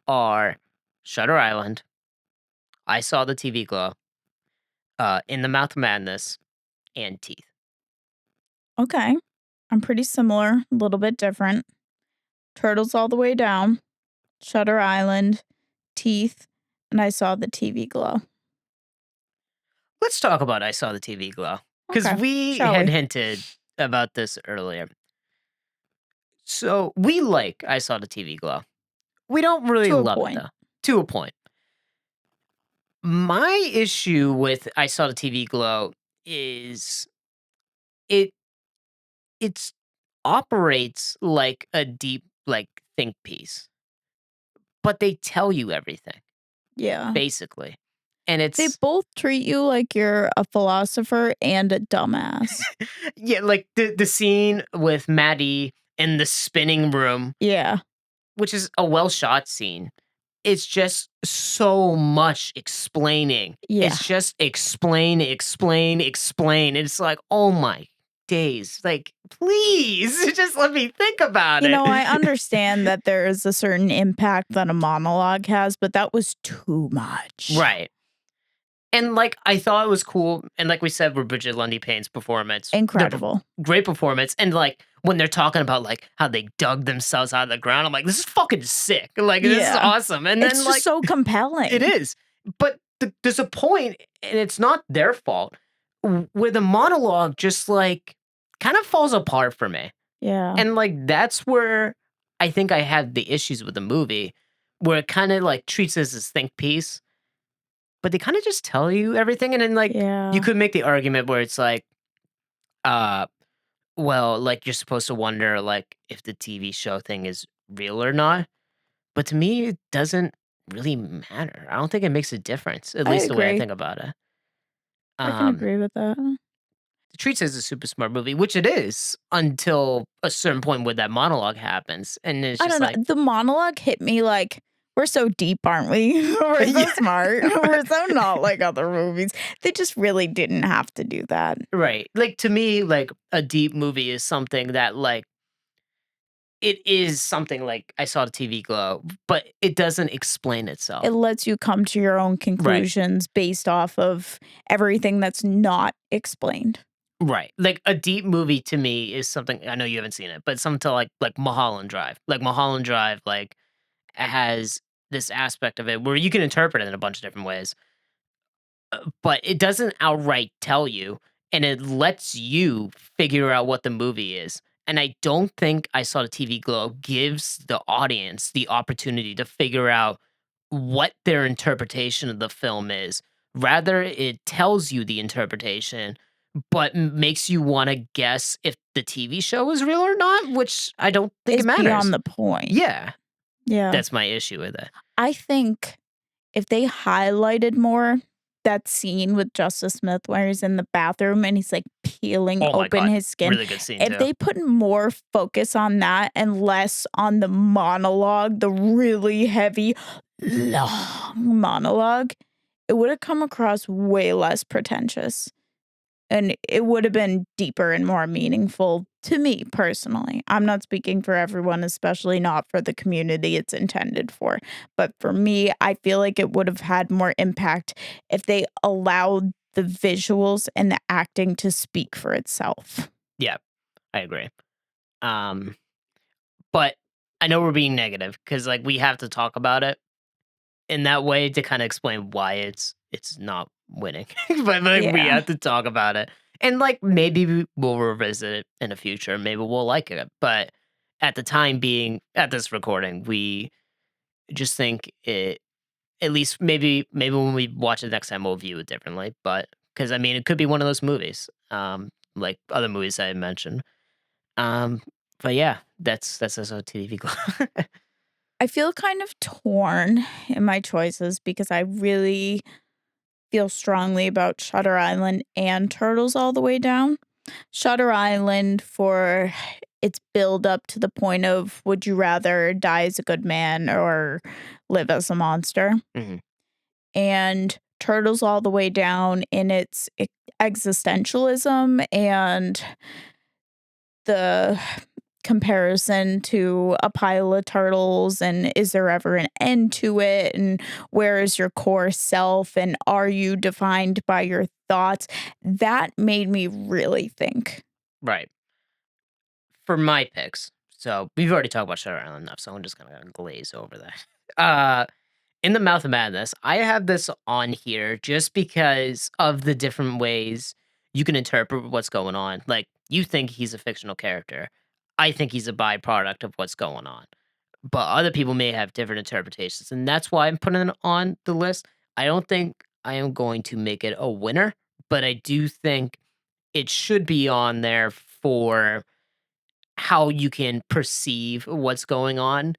are Shutter Island, I Saw the TV Glow, In the Mouth of Madness, and Teeth. Okay. I'm pretty similar, a little bit different. Turtles All the Way Down, Shutter Island, Teeth, and I Saw the TV Glow. Let's talk about I Saw the TV Glow. Because Okay, we shall had we? hinted about this earlier. So we like I Saw the TV Glow. We don't really To a love point. it though. To a point. My issue with I Saw the TV Glow is it's operates like a deep like think piece. But they tell you everything, Yeah. basically. And They it's both treat you like you're a philosopher and a dumbass. yeah, like the scene with Maddie in the spinning room, Yeah. which is a well shot scene. It's just so much explaining. Yeah. It's just explain. It's like, oh my days. Like, please just let me think about You it. know, I understand that there is a certain impact that a monologue has, but that was too much. Right. And like I thought it was cool. And like we said, with Bridget Lundy Payne's performance. Incredible. Great performance. And like when they're talking about like how they dug themselves out of the ground, I'm like, this is fucking sick. Like this is Yeah. awesome. And then It's like just so compelling. it is. But there's a point, and it's not their fault, where the monologue just like kind of falls apart for me. Yeah. And like that's where I think I had the issues with the movie, where it kind of like treats it as this think piece, but they kind of just tell you everything. And then like Yeah. you could make the argument where it's like, well, like you're supposed to wonder like if the TV show thing is real or not. But to me, it doesn't really matter. I don't think it makes a difference, at I least the way I agree. think about it. I can agree with that. It treats it as a super smart movie, which it is until a certain point where that monologue happens. And it's I just don't know. like, The monologue hit me like, we're so deep, aren't we? We're so Yeah. smart. We're so not like other movies. They just really didn't have to do that. right. Like to me, like a deep movie is something that like it is something like I saw the TV glow, but it doesn't explain It itself. lets you come to your own Right. conclusions based off of everything that's not explained. Right. Like a deep movie to me is something I know you haven't seen it, but something to like Mulholland Drive. Like Mulholland Drive, like has this aspect of it where you can interpret it in a bunch of different ways, but it doesn't outright tell you, and it lets you figure out what the movie is. And I don't think I Saw the TV Glow gives the audience the opportunity to figure out what their interpretation of the film is. Rather, it tells you the interpretation, but makes you want to guess if the TV show is real or not, which I don't think it Is beyond matters. the point. Yeah, Yeah. that's my issue with it. I think if they highlighted more that scene with Justice Smith where he's in the bathroom and he's, like, peeling Oh my open god, his skin, really good scene if too. they put more focus on that and less on the monologue, the really heavy, long monologue, it would've come across way less pretentious. And it would have been deeper and more meaningful to me personally. I'm not speaking for everyone, especially not for the community it's intended for. But for me, I feel like it would have had more impact if they allowed the visuals and the acting to speak for itself. Yeah, I agree. Um, but I know we're being negative because like we have to talk about it in that way to kind of explain why it's not winning. But like we Yeah. have to talk about it. And like maybe we'll revisit it in the future. Maybe we'll like it. But at the time being at this recording, we just think it at least maybe when we watch it next time we'll view it differently. But because I mean it could be one of those movies. Like other movies I mentioned. Um but yeah, that's also TV. I feel kind of torn in my choices because I really feel strongly about Shutter Island and Turtles All the Way Down. Shutter Island for its build up to the point of would you rather die as a good man or live as a monster? Mhm. And Turtles All the Way Down in its existentialism and the comparison to a pile of turtles and is there ever an end to it and where is your core self and are you defined by your thoughts? That made me really think. Right. For my picks, so we've already talked about Shutter Island enough, so I'm just gonna glaze over that. In the Mouth of Madness, I have this on here just because of the different ways you can interpret what's going on. Like, you think he's a fictional character. I think he's a byproduct of what's going on. But other people may have different interpretations, and that's why I'm putting it on the list. I don't think I am going to make it a winner, but I do think it should be on there for how you can perceive what's going on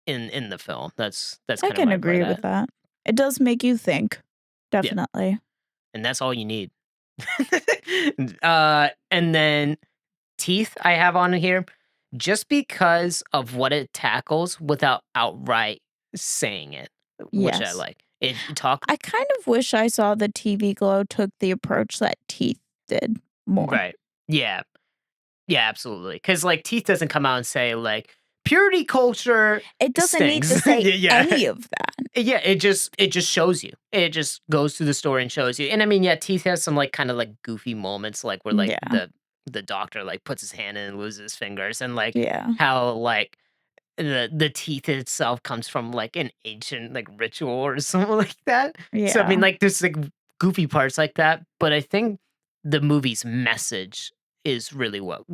in the film. That's I kind of can where I put agree it with at. that. It does make you think. Yeah, Definitely. and that's all you need. And then Teeth I have on here just because of what it tackles without outright saying it, which I Yes. like. It talk I kind of wish I saw the TV Glow took the approach that Teeth did more. right. Yeah. Yeah, absolutely. Because like Teeth doesn't come out and say like purity culture It doesn't need to stings. say Yeah. any of that. Yeah, it just shows you. It just goes through the story and shows you. And I mean, yeah, Teeth has some like kind of like goofy moments, like where like Yeah. the doctor like puts his hand in and loses his fingers, and like Yeah. how like the teeth itself comes from like an ancient like ritual or something like that. So I mean, Yeah. like there's like goofy parts like that, but I think the movie's message is really well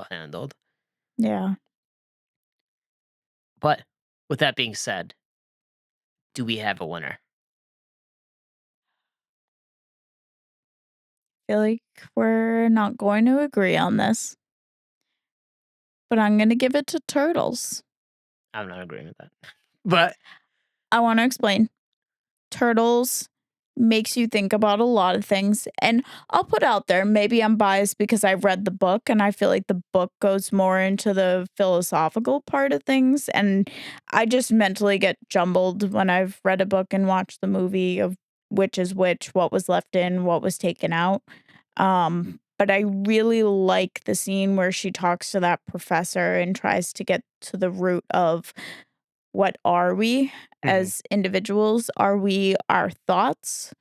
handled. Yeah. But with that being said, do we have a winner? Feel like we're not going to agree on this, but I'm gonna give it to Turtles. I'm not agreeing with that. But I want to explain. Turtles makes you think about a lot of things. And I'll put out there, maybe I'm biased because I've read the book and I feel like the book goes more into the philosophical part of things. And I just mentally get jumbled when I've read a book and watched the movie of which is which, what was left in, what was taken out. but I really like the scene where she talks to that professor and tries to get to the root of what are we Mhm. as individuals? Are we our thoughts?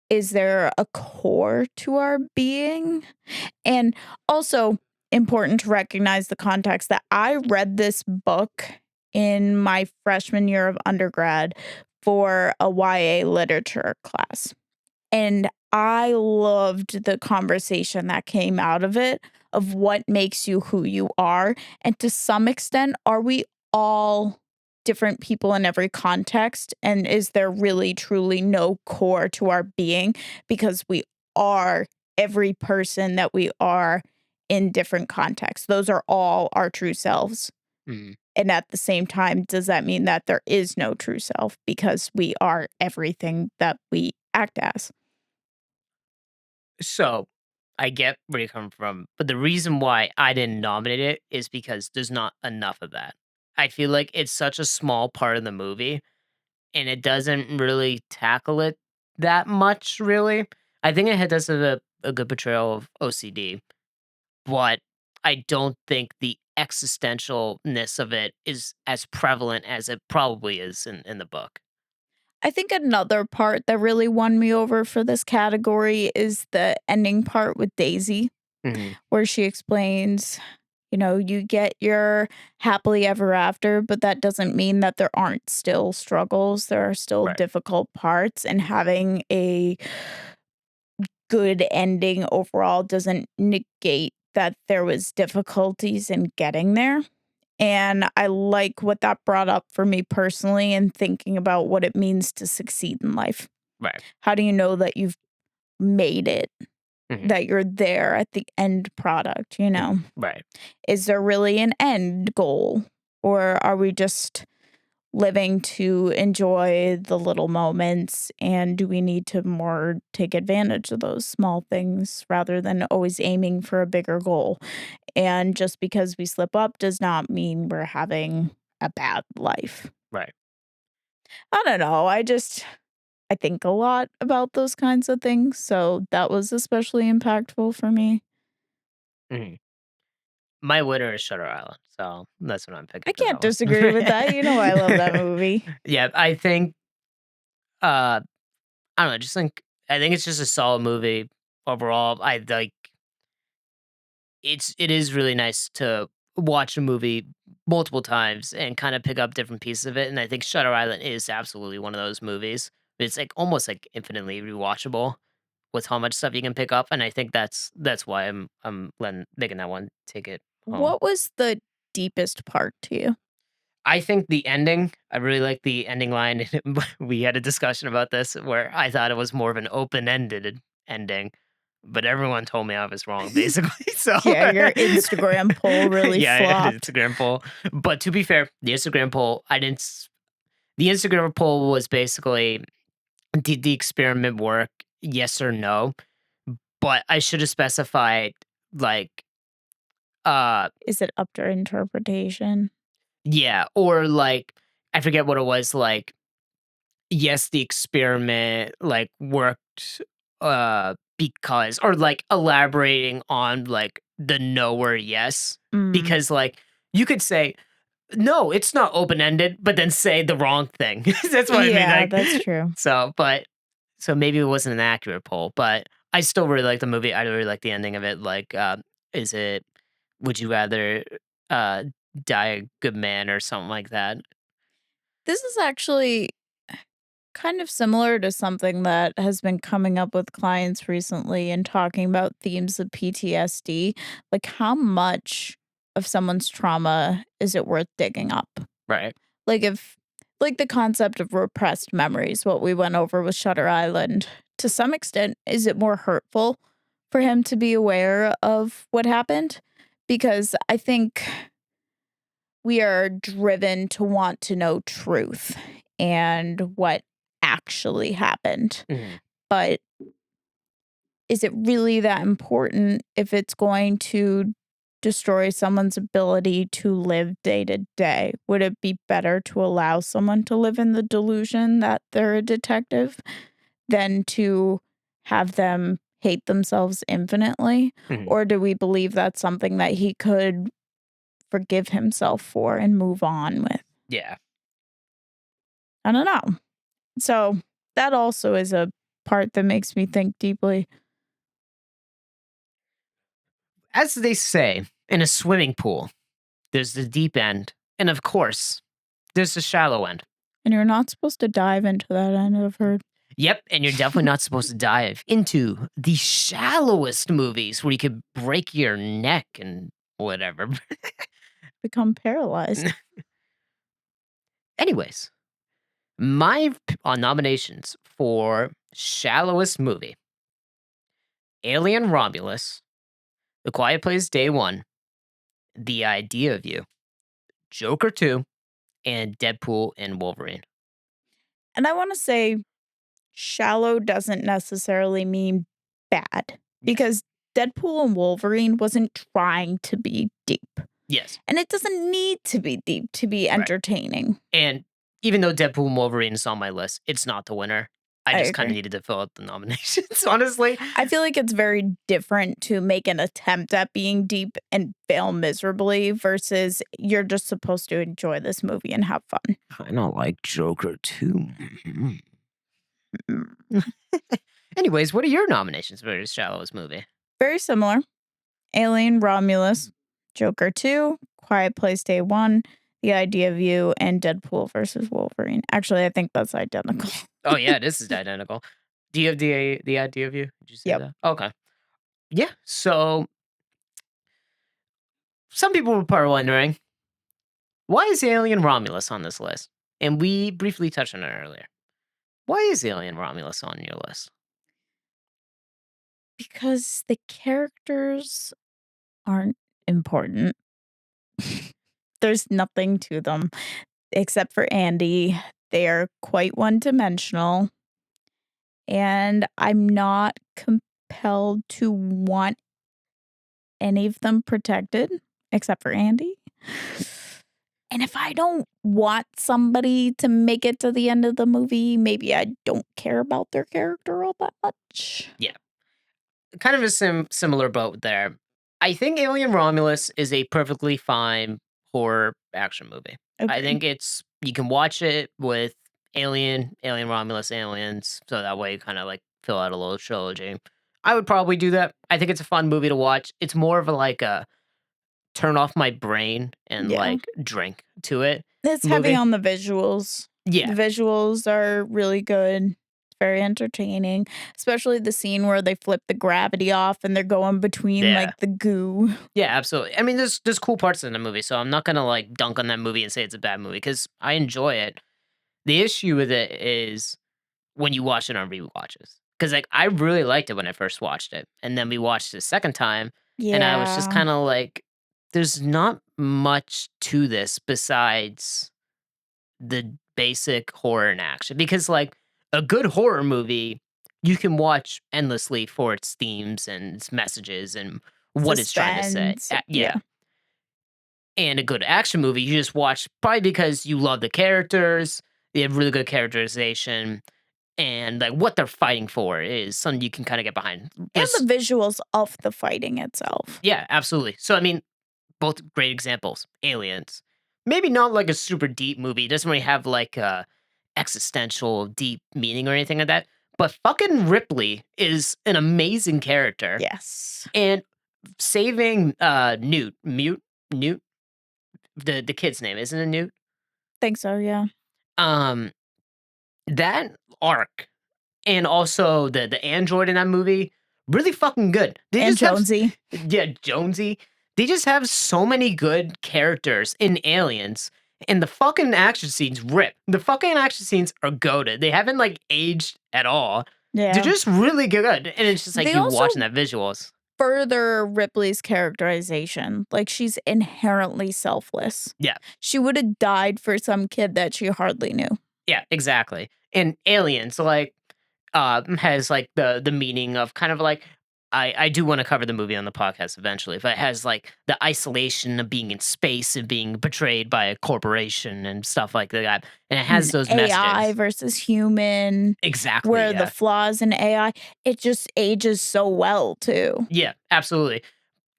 Is there a core to our being? And also important to recognize the context that I read this book in my freshman year of undergrad for a YA literature class. And I loved the conversation that came out of it, of what makes you who you are. And to some extent, are we all different people in every context? And is there really, truly no core to our being? Because we are every person that we are in different contexts. Those are all our true selves. Mhm. And at the same time, does that mean that there is no true self because we are everything that we act as? So, I get where you're coming from, but the reason why I didn't nominate it is because there's not enough of that. I feel like it's such a small part of the movie, and it doesn't really tackle it that much, really. I think it does a good portrayal of OCD, but I don't think the existentialness of it is as prevalent as it probably is in the book. I think another part that really won me over for this category is the ending part with Daisy, Mhm. where she explains, you get your happily ever after, but that doesn't mean that there aren't still struggles. There are still Right, difficult parts, and having a good ending overall doesn't negate that there was difficulties in getting there. And I like what that brought up for me personally in thinking about what it means to succeed in life. right. How do you know that you've made it, Mhm, that you're there at the end product, you mhm. know? Right, Is there really an end goal? Or are we just living to enjoy the little moments? And do we need to more take advantage of those small things rather than always aiming for a bigger goal? And just because we slip up does not mean we're having a bad life. right. I don't know. I think a lot about those kinds of things. So that was especially impactful for me. Mhm. My winner is Shutter Island, so that's what I'm I picking for can't that one. disagree with that. You know, I love that movie. Yeah, I think, uh, I don't know, I think it's just a solid movie overall. It is really nice to watch a movie multiple times and kinda pick up different pieces of it, and I think Shutter Island is absolutely one of those movies. It's, like, almost, like, infinitely rewatchable with how much stuff you can pick up, and I think that's why I'm letting making that one take it home. What was the deepest part to you? I think the ending, I really like the ending line. We had a discussion about this where I thought it was more of an open-ended ending, but everyone told me I was wrong, basically. So, Yeah, your Instagram poll really yeah, I had an flopped. Instagram poll. But to be fair, the Instagram poll, I didn't. The Instagram poll was basically, did the experiment work? Yes or no. But I should have specified, like, uh, Is it up to interpretation? yeah, or like, I forget what it was, like, yes, the experiment, like, worked, because, or, like, elaborating on, like, the no or yes, Mm. because, like, you could say, "No, it's not open-ended," but then say the wrong thing. That's what I mean, Yeah, like, that's true. so maybe it wasn't an accurate poll, but I still really like the movie. I really like the ending of it, like, is it, would you rather, uh, die a good man or something like that? This is actually kind of similar to something that has been coming up with clients recently and talking about themes of PTSD. Like, how much of someone's trauma is it worth digging up? Right. Like, if, like, the concept of repressed memories, what we went over with Shutter Island, to some extent, is it more hurtful for him to be aware of what happened? Because I think we are driven to want to know truth and what actually happened. Mhm. But is it really that important if it's going to destroy someone's ability to live day to day? Would it be better to allow someone to live in the delusion that they're a detective than to have them hate themselves infinitely? Mhm. Or do we believe that's something that he could forgive himself for and move on with? Yeah. I don't know. So that also is a part that makes me think deeply. As they say, in a swimming pool, there's the deep end, and of course, there's the shallow end. And you're not supposed to dive into that end, I've heard. Yep, and you're definitely not supposed to dive into the shallowest movies where you could break your neck and whatever. Become paralyzed. Anyways, my nominations for shallowest movie: Alien Romulus, The Quiet Place Day One, The Idea of You, Joker 2, and Deadpool and Wolverine. And I want to say shallow doesn't necessarily mean bad Yes. because Deadpool and Wolverine wasn't trying to be deep. Yes. And it doesn't need to be deep to be Right. entertaining. And even though Deadpool and Wolverine is on my list, it's not the winner. I I just kind of agree. needed to fill out the nominations, honestly. I feel like it's very different to make an attempt at being deep and fail miserably versus you're just supposed to enjoy this movie and have fun. I don't like Joker too. Mm. Anyways, what are your nominations for the shallowest movie? Very similar. Alien Romulus, Joker 2, Quiet Place Day 1, The Idea of You, and Deadpool versus Wolverine. Actually, I think that's identical. Oh yeah, this is identical. Do you have the idea of you? Did you say Yep. that? Okay. Yeah. So some people were probably wondering, why is Alien Romulus on this list? And we briefly touched on it earlier. Why is Alien Romulus on your list? Because the characters aren't important. There's nothing to them except for Andy. They are quite one dimensional. And I'm not compelled to want any of them protected except for Andy. And if I don't want somebody to make it to the end of the movie, maybe I don't care about their character all that much. Yeah. Kind of a similar boat there. I think Alien Romulus is a perfectly fine horror action movie. I Okay. think you can watch it with Alien Romulus, Aliens, so that way you kind of like fill out a little trilogy. I would probably do that. I think it's a fun movie to watch. It's more of a turn off my brain and Yeah. like drink to it It's heavy movie. on the visuals. Yeah. The visuals are really good. Very entertaining, especially the scene where they flip the gravity off and they're going between Yeah. like the goo. Yeah, absolutely. I mean, there's cool parts in the movie, so I'm not gonna like dunk on that movie and say it's a bad movie because I enjoy it. The issue with it is when you watch it on rewatches. Because like I really liked it when I first watched it, and then we watched it a second time, and I was just Yeah. kind of like, "There's not much to this besides the basic horror and action." Because like a good horror movie, you can watch endlessly for its themes and its messages and what it's trying to say. Suspense. Yeah. Yeah. And a good action movie, you just watch probably because you love the characters, they have really good characterization, and like what they're fighting for is something you can kind of get behind. And Just the visuals of the fighting itself. yeah, absolutely. So I mean, both great examples. Aliens, maybe not like a super deep movie. It doesn't really have like a existential deep meaning or anything like that. But fucking Ripley is an amazing character, Yes. and saving Newt, the kid's name isn't it Newt? Think so, yeah. Um, that arc and also the android in that movie, really fucking good. They And just have Jonesy. yeah, Jonesy. They just have so many good characters in Aliens, and the fucking action scenes rip. The fucking action scenes are goated. They haven't like aged at all. They're Yeah. just really good, and it's just like They you also watching that visuals. further Ripley's characterization. Like, she's inherently selfless. Yeah, She would have died for some kid that she hardly knew. yeah, exactly. And Aliens, like, has like the meaning of kind of like I do wanna cover the movie on the podcast eventually, if it has, like, the isolation of being in space and being betrayed by a corporation and stuff like that, and it has And those AI messages. versus human, Exactly, where the yeah. flaws in AI, it just ages so well too. Yeah, absolutely.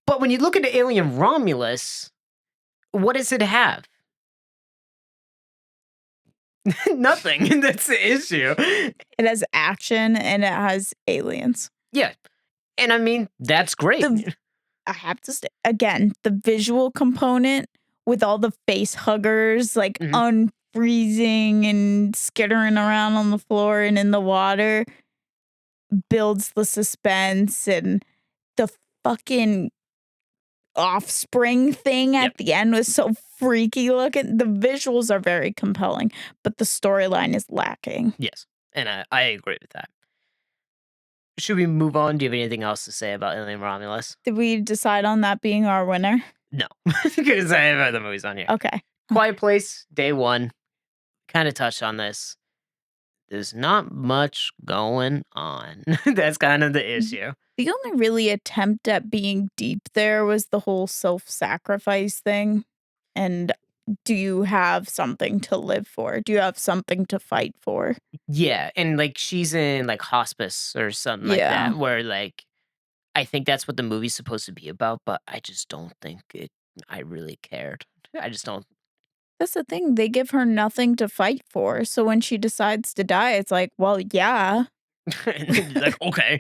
But when you look at Alien Romulus, what does it have? Nothing, that's the issue. It has action and it has aliens. Yeah, and I mean, that's great. The I have to say again, the visual component with all the face huggers, like, Mhm. unfreezing and skittering around on the floor and in the water builds the suspense, and the fucking offspring thing Yep, at the end was so freaky looking. The visuals are very compelling, but the storyline is lacking. yes, and I agree with that. Should we move on? Do you have anything else to say about Alien Romulus? Did we decide on that being our winner? No, because I have other movies on here. Okay. Quiet Place, day one, kinda touched on this. There's not much going on. That's kind of the Mhm. issue. The only really attempt at being deep there was the whole self-sacrifice thing, and do you have something to live for? Do you have something to fight for? Yeah, and, like, she's in, like, hospice or something like Yeah. that, where, like, I think that's what the movie's supposed to be about, but I just don't think I really cared. I just don't. That's the thing, they give her nothing to fight for, so when she decides to die, it's like, "Well, yeah." Like, okay.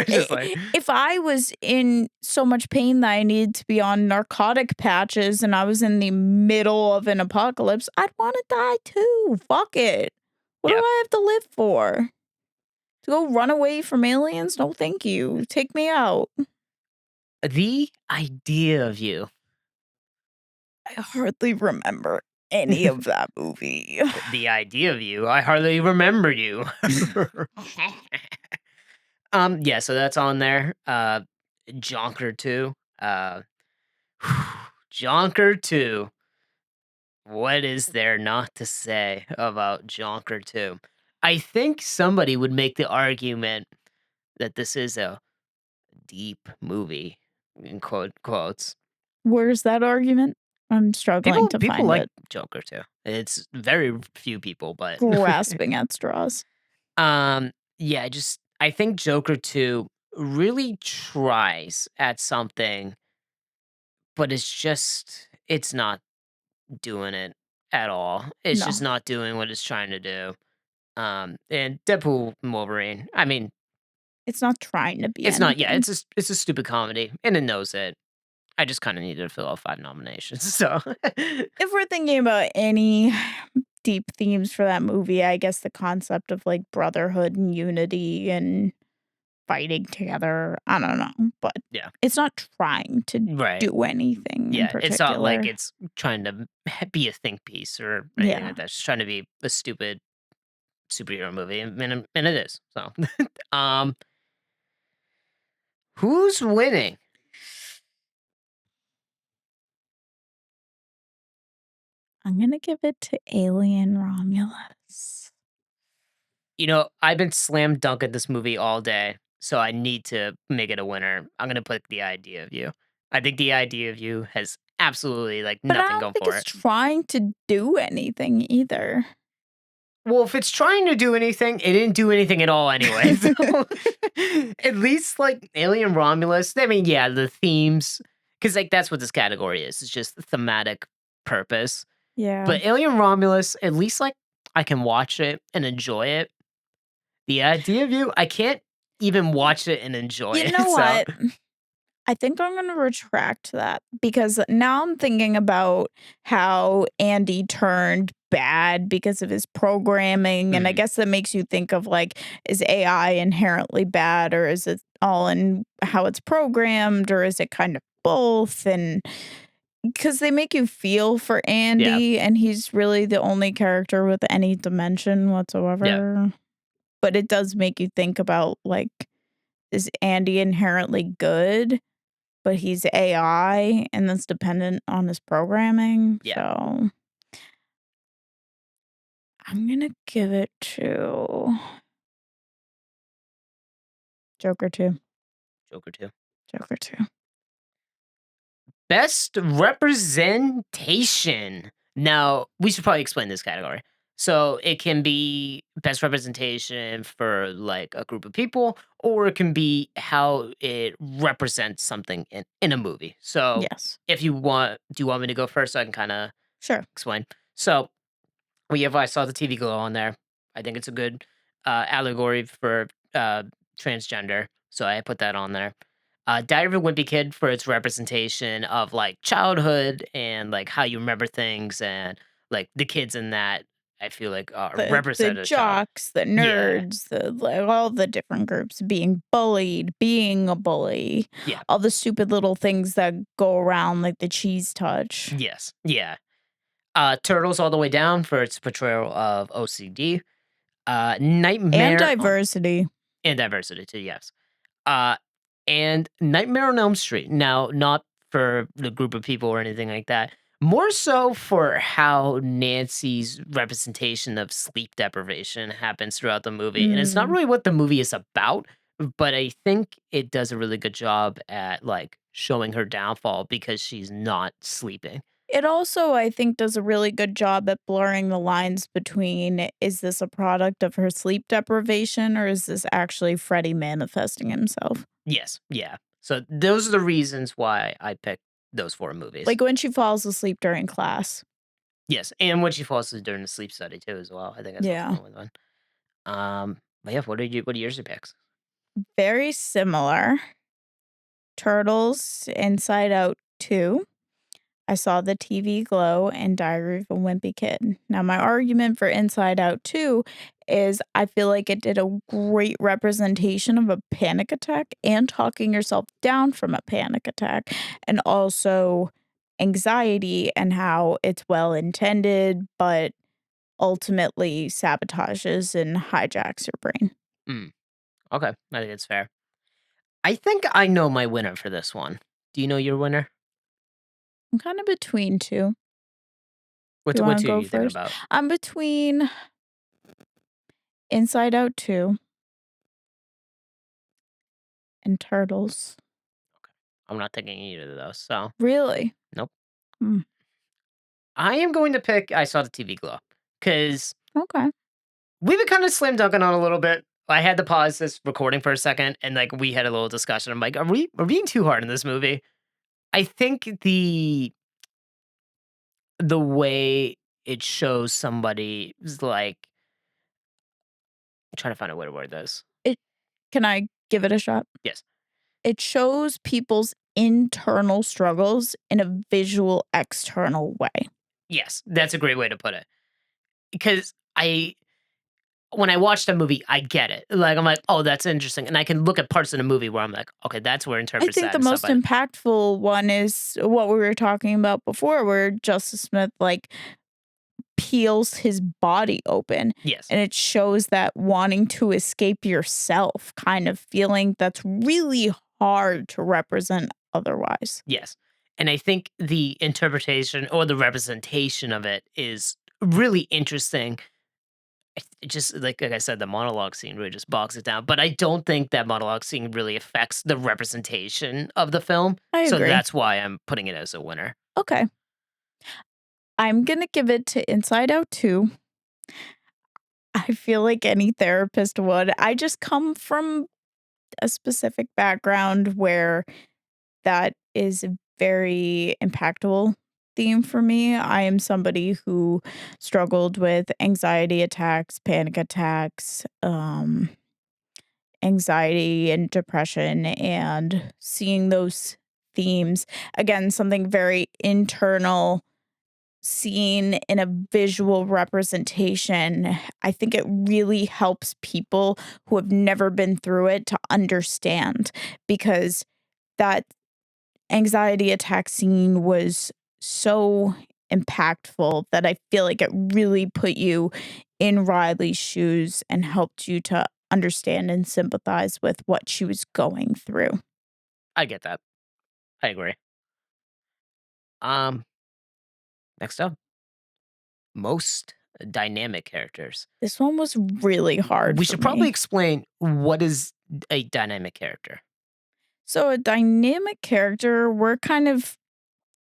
Just like, If I was in so much pain that I needed to be on narcotic patches and I was in the middle of an apocalypse, I'd wanna die too, fuck it. What do yeah. I have to live for? To go run away from aliens? No, thank you. Take me out. The idea of you. I hardly remember any of that movie. The idea of you, I hardly remember you. Yeah, so that's on there. Jonker 2. Jonker 2. What is there not to say about Jonker 2? I think somebody would make the argument that this is a deep movie, in quotes. Where's that argument? I'm struggling to People find like it. Joker 2. It's very few people, but Grasping at straws. yeah, I think Joker 2 really tries at something, but it's not doing it at all. It's just No, not doing what it's trying to do. And Deadpool and Wolverine, I mean, it's not trying to be it's not, yeah, anything. it's a stupid comedy and it knows it. I just kind of needed to fill out 5 nominations. So If we're thinking about any deep themes for that movie, I guess the concept of, like, brotherhood and unity and fighting together, I don't know, but yeah, it's not trying to right. do anything in Yeah, it's not like particular. it's trying to be a think piece or anything Yeah. like that. It's just trying to be a stupid superhero movie, and it is. So, um, who's winning? I'm gonna give it to Alien Romulus. You know, I've been slam dunking this movie all day, so I need to make it a winner. I'm gonna put The Idea of You. I think The Idea of You has absolutely like But I nothing don't going think for it's it. trying to do anything either. Well, if it's trying to do anything, it didn't do anything at all anyway. So at least like Alien Romulus, I mean, yeah, the themes, because like that's what this category is. It's just thematic purpose. Yeah. But Alien Romulus, at least like I can watch it and enjoy it. The Idea of You, I can't even watch it and enjoy You it. know So what? I think I'm gonna retract that because now I'm thinking about how Andy turned bad because of his programming, and I mm, guess that makes you think of, like, is AI inherently bad, or is it all in how it's programmed, or is it kind of both? And because they make you feel for yeah, Andy, and he's really the only character with any dimension yeah, whatsoever, but it does make you think about, like, is Andy inherently good? But he's AI, and that's dependent on his programming, yeah. so I'm gonna give it to Joker 2. Joker 2. Joker 2. Best representation. Now, we should probably explain this category. So it can be best representation for like a group of people, or it can be how it represents something in a movie. So Yes. if you want, do you want me to go first so I can kind of Sure. explain? So we have I saw the TV glow on there. I think it's a good allegory for transgender, so I put that on there. Diary of a Wimpy Kid for its representation of like childhood and like how you remember things and like the kids in that I feel like are The represented as child. jocks, the Yeah, nerds, the like, all the different groups being bullied, being a bully, yeah, all the stupid little things that go around like the cheese touch yes, yeah. Turtles all the way down for its portrayal of OCD. and Nightmare diversity. and diversity too. Yes. Uh, and Nightmare on Elm Street. Now, not for the group of people or anything like that. More so for how Nancy's representation of sleep deprivation happens throughout the movie. And it's not Mm. really what the movie is about, but I think it does a really good job at like showing her downfall because she's not sleeping. It also, I think, does a really good job at blurring the lines between is this a product of her sleep deprivation or is this actually Freddie manifesting himself? Yes, yeah. So those are the reasons why I picked those four movies. Like when she falls asleep during class. Yes, and when she falls asleep during the sleep study too as well. I think that's also Yeah. one one. But yeah, what are yours your picks? Very similar. Turtles, Inside Out 2. I saw the TV glow and Diary of a Wimpy Kid. Now, my argument for Inside Out 2 is I feel like it did a great representation of a panic attack and talking yourself down from a panic attack, and also anxiety and how it's well intended, but ultimately sabotages and hijacks your brain. Mm, okay, I think it's fair. I think I know my winner for this one. Do you know your winner? I'm kind of between two. Do What you what want to two are go you thinking first? about? I'm between Inside Out 2 and Turtles. I'm not thinking either of those. So Really? nope. Hmm, I am going to pick I saw the TV glow because okay. we've been kind of slam dunking on a little bit. I had to pause this recording for a second and like we had a little discussion. I'm like, are we being too hard in this movie? I think the way it shows somebody is like I'm trying to find a way to word this. It Can I give it a shot? Yes. It shows people's internal struggles in a visual external way. Yes, that's a great way to put it. Because I when I watched a movie, I get it. Like I'm like, "Oh, that's interesting." And I can look at parts of the movie where I'm like, "Okay, that's where it I interprets think that the and stuff." most impactful one is what we were talking about before, where Justice Smith, like, peels his body open, Yes. and it shows that wanting to escape yourself kind of feeling that's really hard to represent otherwise. Yes. And I think the interpretation or the representation of it is really interesting. It just like I said, the monologue scene really just bogs it down. But I don't think that monologue scene really affects the representation of the film. I So agree. that's why I'm putting it as a winner. Okay. I'm gonna give it to Inside Out 2. I feel like any therapist would. I just come from a specific background where that is a very impactful theme for me. I am somebody who struggled with anxiety attacks, panic attacks, anxiety and depression, and seeing those themes again, something very internal seen in a visual representation, I think it really helps people who have never been through it to understand because that anxiety attack scene was so impactful that I feel like it really put you in Riley's shoes and helped you to understand and sympathize with what she was going through. I get that. I agree. Um, next up, most dynamic characters. This one was really hard We for should probably me. explain what is a dynamic character. So a dynamic character, we're kind of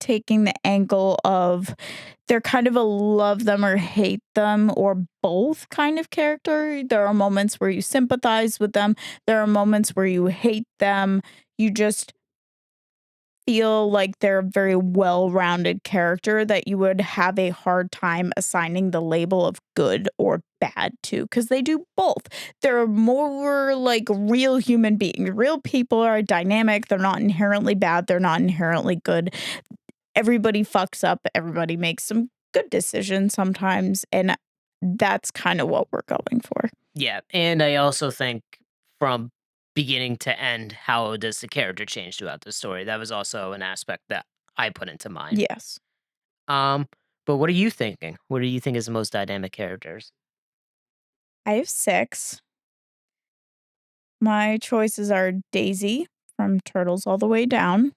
taking the angle of they're kind of a love them or hate them or both kind of character. There are moments where you sympathize with them. There are moments where you hate them. You just feel like they're a very well-rounded character that you would have a hard time assigning the label of good or bad to because they do both. They're more like real human beings. Real people are dynamic. They're not inherently bad. They're not inherently good. Everybody fucks up. Everybody makes some good decisions sometimes. And that's kind of what we're going for. Yeah, and I also think from beginning to end, how does the character change throughout the story? That was also an aspect that I put into mine. Yes. Um, but what are you thinking? What do you think is the most dynamic characters? I have six. My choices are Daisy from Turtles All the Way Down,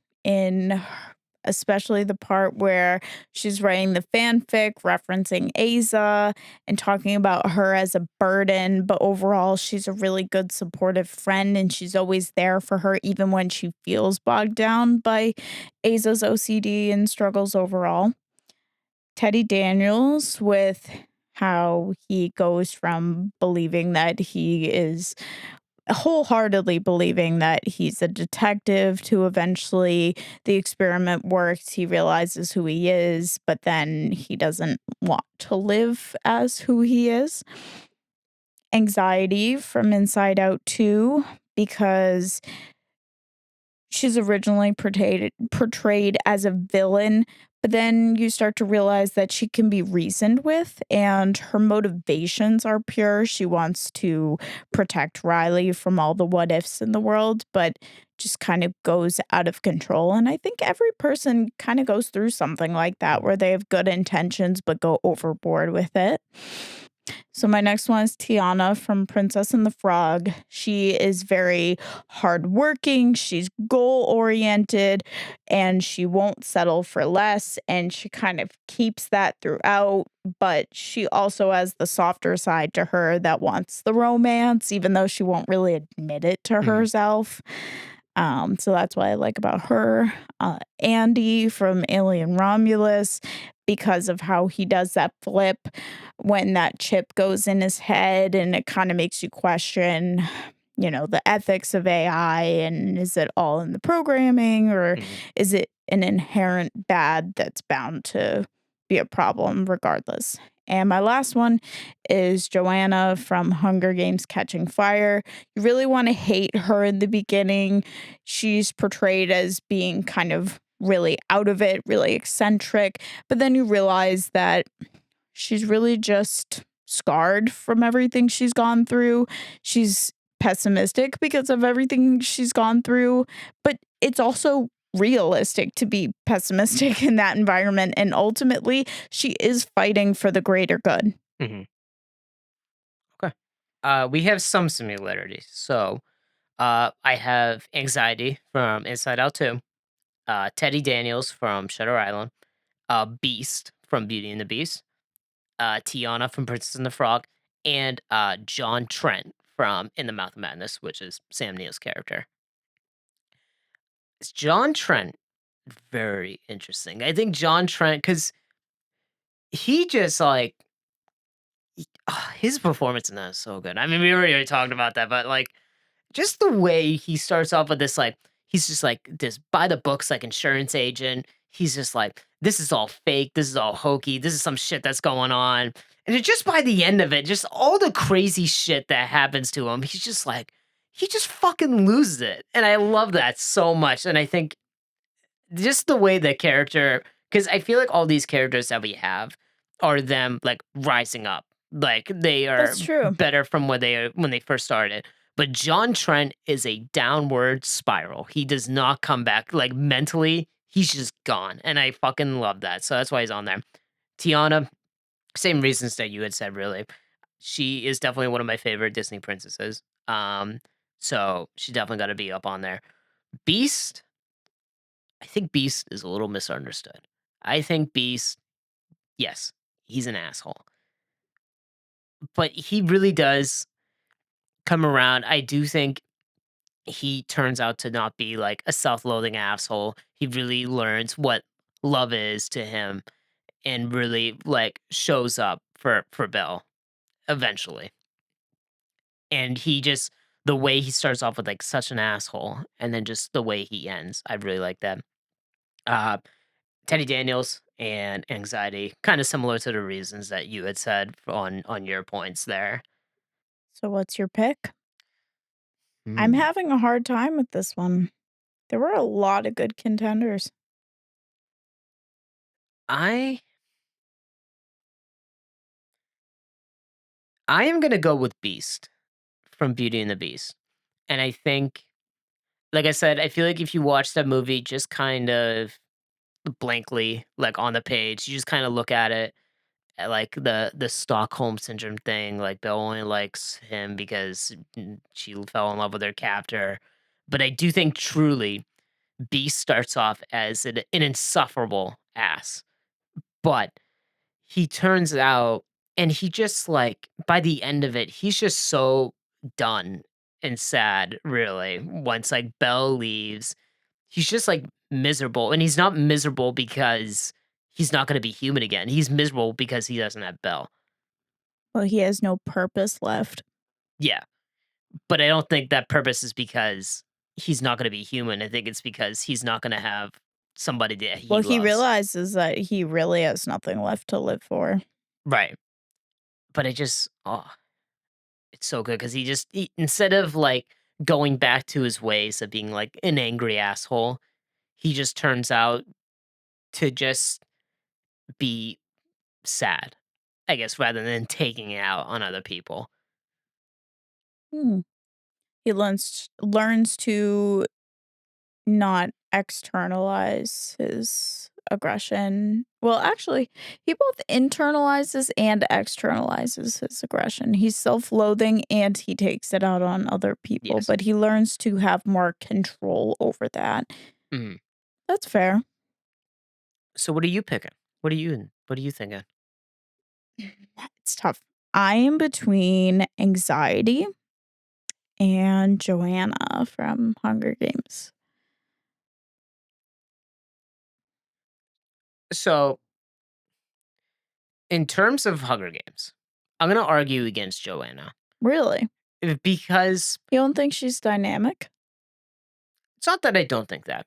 especially the part where she's writing the fanfic referencing Aza and talking about her as a burden, but overall she's a really good supportive friend and she's always there for her even when she feels bogged down by Aza's OCD and struggles overall. Teddy Daniels with how he goes from believing that he is wholeheartedly believing that he's a detective to eventually the experiment works. He realizes who he is, but then he doesn't want to live as who he is. Anxiety from Inside Out 2, because she's originally portrayed as a villain, but then you start to realize that she can be reasoned with and her motivations are pure. She wants to protect Riley from all the what ifs in the world, but just kind of goes out of control. And I think every person kind of goes through something like that where they have good intentions but go overboard with it. So my next one is Tiana from Princess and the Frog. She is very hardworking, she's goal oriented, and she won't settle for less. And she kind of keeps that throughout, but she also has the softer side to her that wants the romance, even though she won't really admit it to Mhm. herself. So that's what I like about her. Andy from Alien Romulus, because of how he does that flip when that chip goes in his head, and it kind of makes you question, the ethics of AI and is it all in the programming or Mhm. is it an inherent bad that's bound to be a problem regardless? And my last one is Joanna from Hunger Games Catching Fire. You really want to hate her in the beginning. She's portrayed as being kind of really out of it, really eccentric, but then you realize that she's really just scarred from everything she's gone through. She's pessimistic because of everything she's gone through, but it's also realistic to be pessimistic in that environment. And ultimately, she is fighting for the greater good. Mhm. Okay. We have some similarities. So, I have Anxiety from Inside Out 2, Teddy Daniels from Shutter Island, Beast from Beauty and the Beast, Tiana from Princess and the Frog, and John Trent from In the Mouth of Madness, which is Sam Neill's character. Is John Trent very interesting? I think John Trent, because he just like his performance in that is so good. I mean, we already talked about that, but like just the way he starts off with this, like, he's just like this by the books, like insurance agent. He's just like, this is all fake. This is all hokey. This is some shit that's going on. And it just by the end of it, just all the crazy shit that happens to him, he's just like, he just fucking loses it. And I love that so much. And I think just the way the character, because I feel like all these characters that we have are them like rising up. Like they are That's true. better from what they are when they first started. But John Trent is a downward spiral. He does not come back. Like mentally, he's just gone. And I fucking love that. So that's why he's on there. Tiana, same reasons that you had said, really. She is definitely one of my favorite Disney princesses. So she definitely got to be up on there. Beast, I think Beast is a little misunderstood. I think Beast, yes, he's an asshole, but he really does come around. I do think he turns out to not be like a self-loathing asshole. He really learns what love is to him and really like shows up for Bill eventually. And he just the way he starts off with like such an asshole and then just the way he ends. I really like that. Uh Teddy Daniels and anxiety, kind of similar to the reasons that you had said on your points there. So what's your pick? I'm Hmm. having a hard time with this one. There were a lot of good contenders. I I am gonna go with Beast from Beauty and the Beast. And I think, like I said, I feel like if you watch that movie just kind of blankly, like on the page, you just kind of look at it at like the Stockholm syndrome thing. Like Belle only likes him because she fell in love with her captor. But I do think truly Beast starts off as an insufferable ass, but he turns out and he just like by the end of it, he's just so done and sad, really. Once like Belle leaves, he's just like miserable. And he's not miserable because he's not gonna be human again. He's miserable because he doesn't have Belle. Well, he has no purpose left. Yeah. But I don't think that purpose is because he's not gonna be human. I think it's because he's not gonna have somebody that Well, he he loves. realizes that he really has nothing left to live for. Right. But I just it's so good because instead of, like, going back to his ways of being, like, an angry asshole, he just turns out to just be sad, I guess, rather than taking it out on other people. Hmm. He learns to not externalize his aggression. Well, actually, he both internalizes and externalizes his aggression. He's self-loathing and he takes it out on other people, Yes. but he learns to have more control over that. Mhm. That's fair. So what are you picking? What are you thinking? It's tough. I am between anxiety and Joanna from Hunger Games. So, in terms of Hunger Games, I'm gonna argue against Joanna, Really? because You don't think she's dynamic? it's not that I don't think that,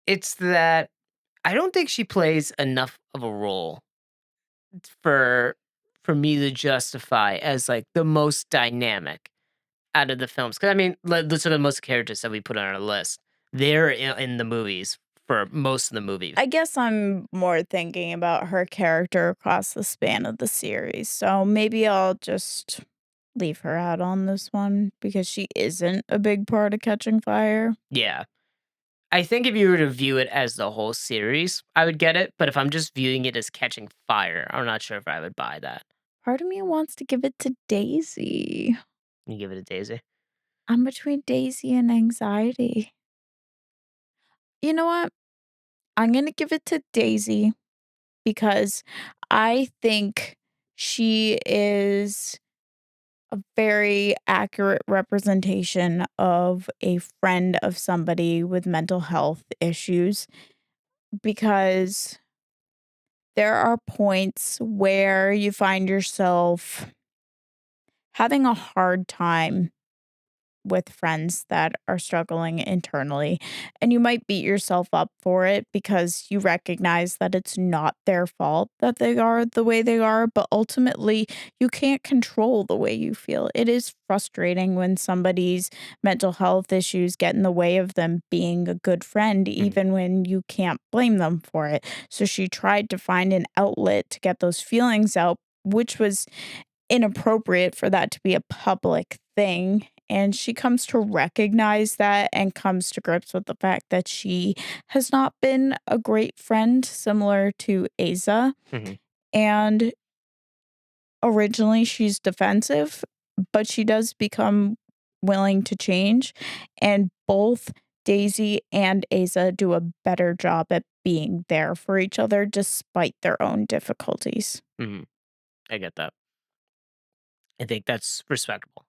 it's that I don't think she plays enough of a role for for me to justify as, like, the most dynamic out of the films. Because I mean, those are the most characters that we put on our list. They're in the movies for most of the movies. I guess I'm more thinking about her character across the span of the series, so maybe I'll just leave her out on this one because she isn't a big part of Catching Fire. Yeah. I think if you were to view it as the whole series, I would get it, but if I'm just viewing it as Catching Fire, I'm not sure if I would buy that. Part of me wants to give it to Daisy. You give it a Daisy? I'm between Daisy and Anxiety. You know what? I'm gonna give it to Daisy because I think she is a very accurate representation of a friend of somebody with mental health issues because there are points where you find yourself having a hard time with friends that are struggling internally. And you might beat yourself up for it because you recognize that it's not their fault that they are the way they are. But ultimately, you can't control the way you feel. It is frustrating when somebody's mental health issues get in the way of them being a good friend, Mhm, even when you can't blame them for it. So she tried to find an outlet to get those feelings out, which was inappropriate for that to be a public thing, and she comes to recognize that and comes to grips with the fact that she has not been a great friend similar to Aza, mhm, and originally she's defensive, but she does become willing to change, and both Daisy and Aza do a better job at being there for each other despite their own difficulties. mhm. I get that. I think that's respectable.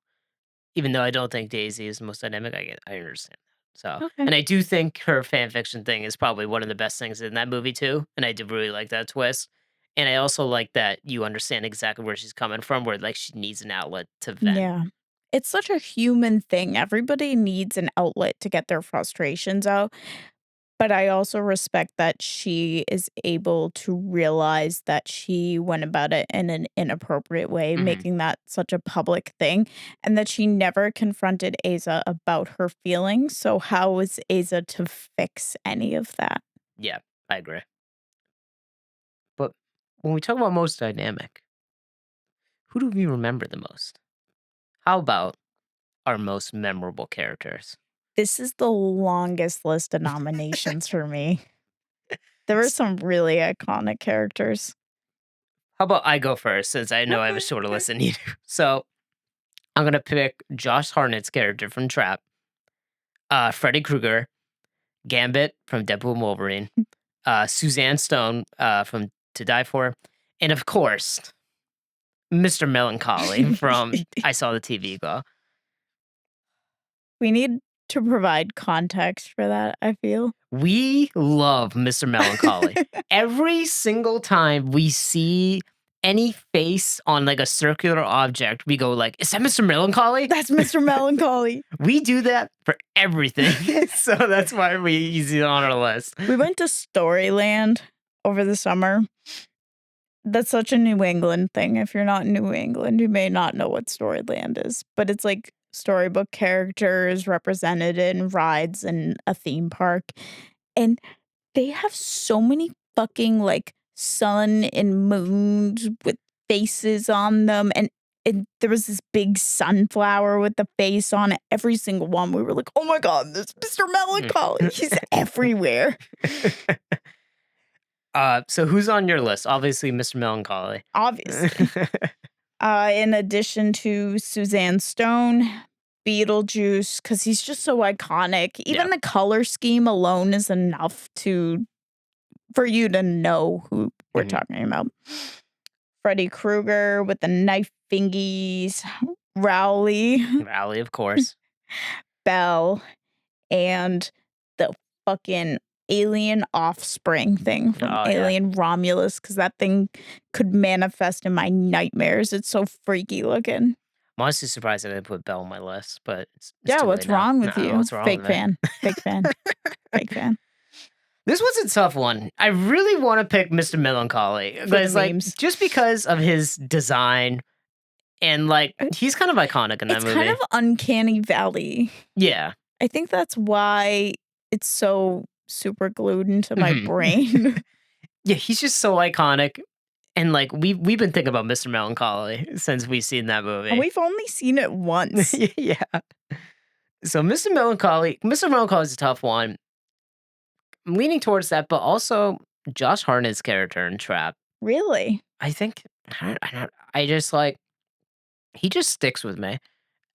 even though I don't think Daisy is the most dynamic, I understand that. So, Okay. and I do think her fan fiction thing is probably one of the best things in that movie too, and I did really like that twist. And I also like that you understand exactly where she's coming from, where like she needs an outlet to vent. Yeah. It's such a human thing. Everybody needs an outlet to get their frustrations out. But I also respect that she is able to realize that she went about it in an inappropriate way, Mhm. making that such a public thing, and that she never confronted Aza about her feelings. So how was Aza to fix any of that? Yeah, I agree. But when we talk about most dynamic, who do we remember the most? How about our most memorable characters? This is the longest list of nominations for me. There were S- some really iconic characters. How about I go first, since I know I have a Okay, shorter okay. list than you do. So I'm gonna pick Josh Hartnett's character from Trap, Freddy Krueger, Gambit from Deadpool and Wolverine, Suzanne Stone from To Die For, and of course, Mr. Melancholy from I Saw the TV Go. We need to provide context for that, I feel. We love Mr. Melancholy. Every single time we see any face on like a circular object, we go like, "Is that Mr. Melancholy?" That's Mr. Melancholy. We do that for everything. So that's why we use it on our list. We went to Storyland over the summer. That's such a New England thing. If you're not in New England, you may not know what Storyland is, but it's like storybook characters represented in rides in a theme park. And they have so many fucking like sun and moons with faces on them. And there was this big sunflower with the face on it. Every single one. We were like, oh my God, this Mr. Melancholy. He's everywhere. So who's on your list? Obviously, Mr. Melancholy. Obviously. In addition to Suzanne Stone, Beetlejuice, because he's just so iconic. Yeah. Even the color scheme alone is enough for you to know who we're Mhm. talking about. Freddy Krueger with the knife fingies, Rowley, Rally, of course. Belle, and the fucking alien offspring thing from Oh yeah. Alien Romulus, because that thing could manifest in my nightmares. It's so freaky looking. I'm honestly surprised I didn't put Belle on my list, but it's Yeah, too what's late now. wrong No, with you? what's wrong Fake with me? fan. Fake fan. Fake fan. This was a tough one. I really want to pick Mr. Melancholy For the because, like, memes. just because of his design and like Uh, he's kind of iconic in that It's kind movie. of uncanny valley. Yeah. I think that's why it's so super glued into my Mhm. brain. Yeah, he's just so iconic, and like we've been thinking about Mr. Melancholy since we've seen that And movie. we've only seen it once. Yeah. So Mr. Melancholy is a tough one. I'm leaning towards that, but also Josh Hartnett's character in Trap. Really? I think I just like he just sticks with me.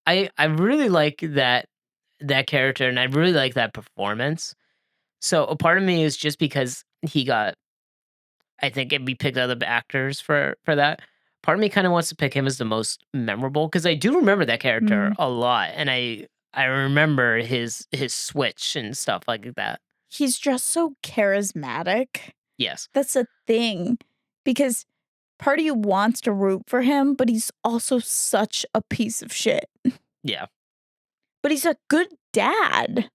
I really like that character, and I really like that performance. So a part of me is just because he got I think if we picked other actors for that, part of me kinda wants to pick him as the most memorable because I do remember that character Mm. a lot, and I remember his switch and stuff like that. He's just so charismatic. Yes. That's a thing. Because part of you wants to root for him, but he's also such a piece of shit. Yeah. But he's a good dad.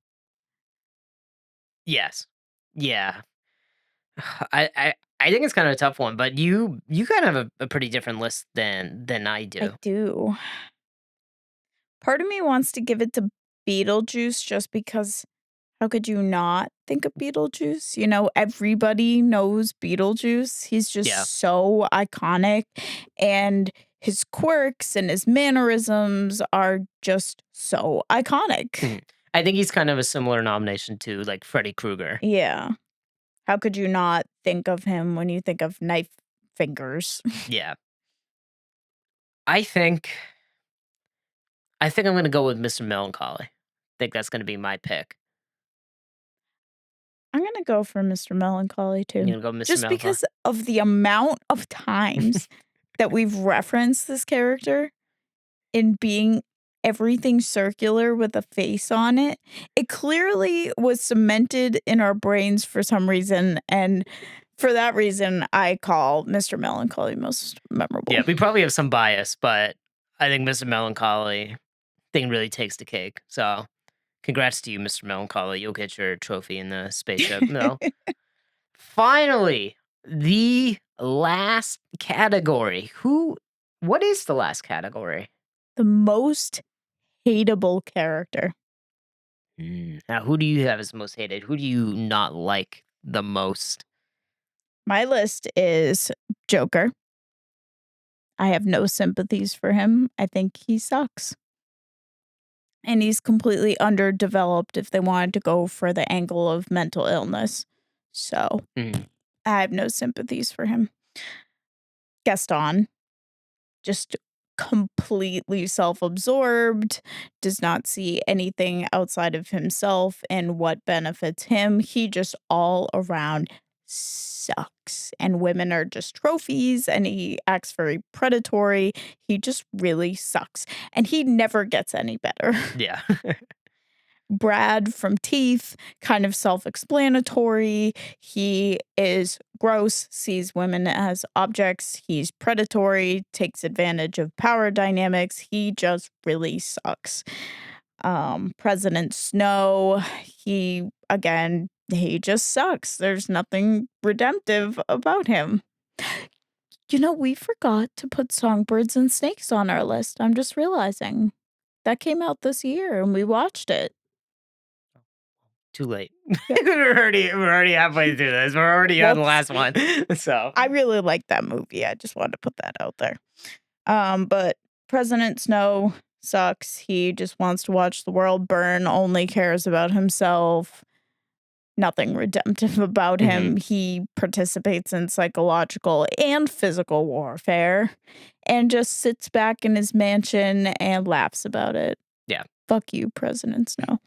Yes. Yeah. I think it's kind of a tough one, but you kind of have a pretty different list than I I do. do. Part of me wants to give it to Beetlejuice just because how could you not think of Beetlejuice? You know, everybody knows Beetlejuice. He's Yeah. just so iconic, and his quirks and his mannerisms are just so iconic. Mhm. I think he's kind of a similar nomination to like Freddy Krueger. Yeah. How could you not think of him when you think of knife fingers? Yeah. I think I think I'm gonna go with Mr. Melancholy. Think that's gonna be my pick. I'm gonna go for Mr. Melancholy You too. gonna go Mr. Just Melancholy? because of the amount of times that we've referenced this character in being everything circular with a face on it. It clearly was cemented in our brains for some reason, and for that reason, I call Mr. Melancholy most memorable. Yeah, we probably have some bias, but I think Mr. Melancholy thing really takes the cake. So, congrats to you, Mr. Melancholy. You'll get your trophy in the spaceship. No. Finally, the last category. What is the last category? The most hateable character. Now, who do you have as most hated? Who do you not like the most? My list is Joker. I have no sympathies for him. I think he sucks. And he's completely underdeveloped if they wanted to go for the angle of mental illness. So Mhm. I have no sympathies for him. Gaston, just completely self-absorbed, does not see anything outside of himself and what benefits him. He just all around sucks. And women are just trophies, and he acts very predatory. He just really sucks. And he never gets any better. Yeah. Brad from Teeth, kind of self-explanatory. He is gross, sees women as objects. He's predatory, takes advantage of power dynamics. He just really sucks. President Snow, he just sucks. There's nothing redemptive about him. You know, we forgot to put Songbirds and Snakes on our list. I'm just realizing. That came out this year and we watched it. Too late. we're already halfway through this. We're already on the Whoops. last one. So I really like that movie. I just wanted to put that out there. But President Snow sucks. He just wants to watch the world burn, only cares about himself. Nothing redemptive about him. He participates in psychological and physical warfare and just sits back in his mansion and laughs about it. Yeah. Fuck you, President Snow.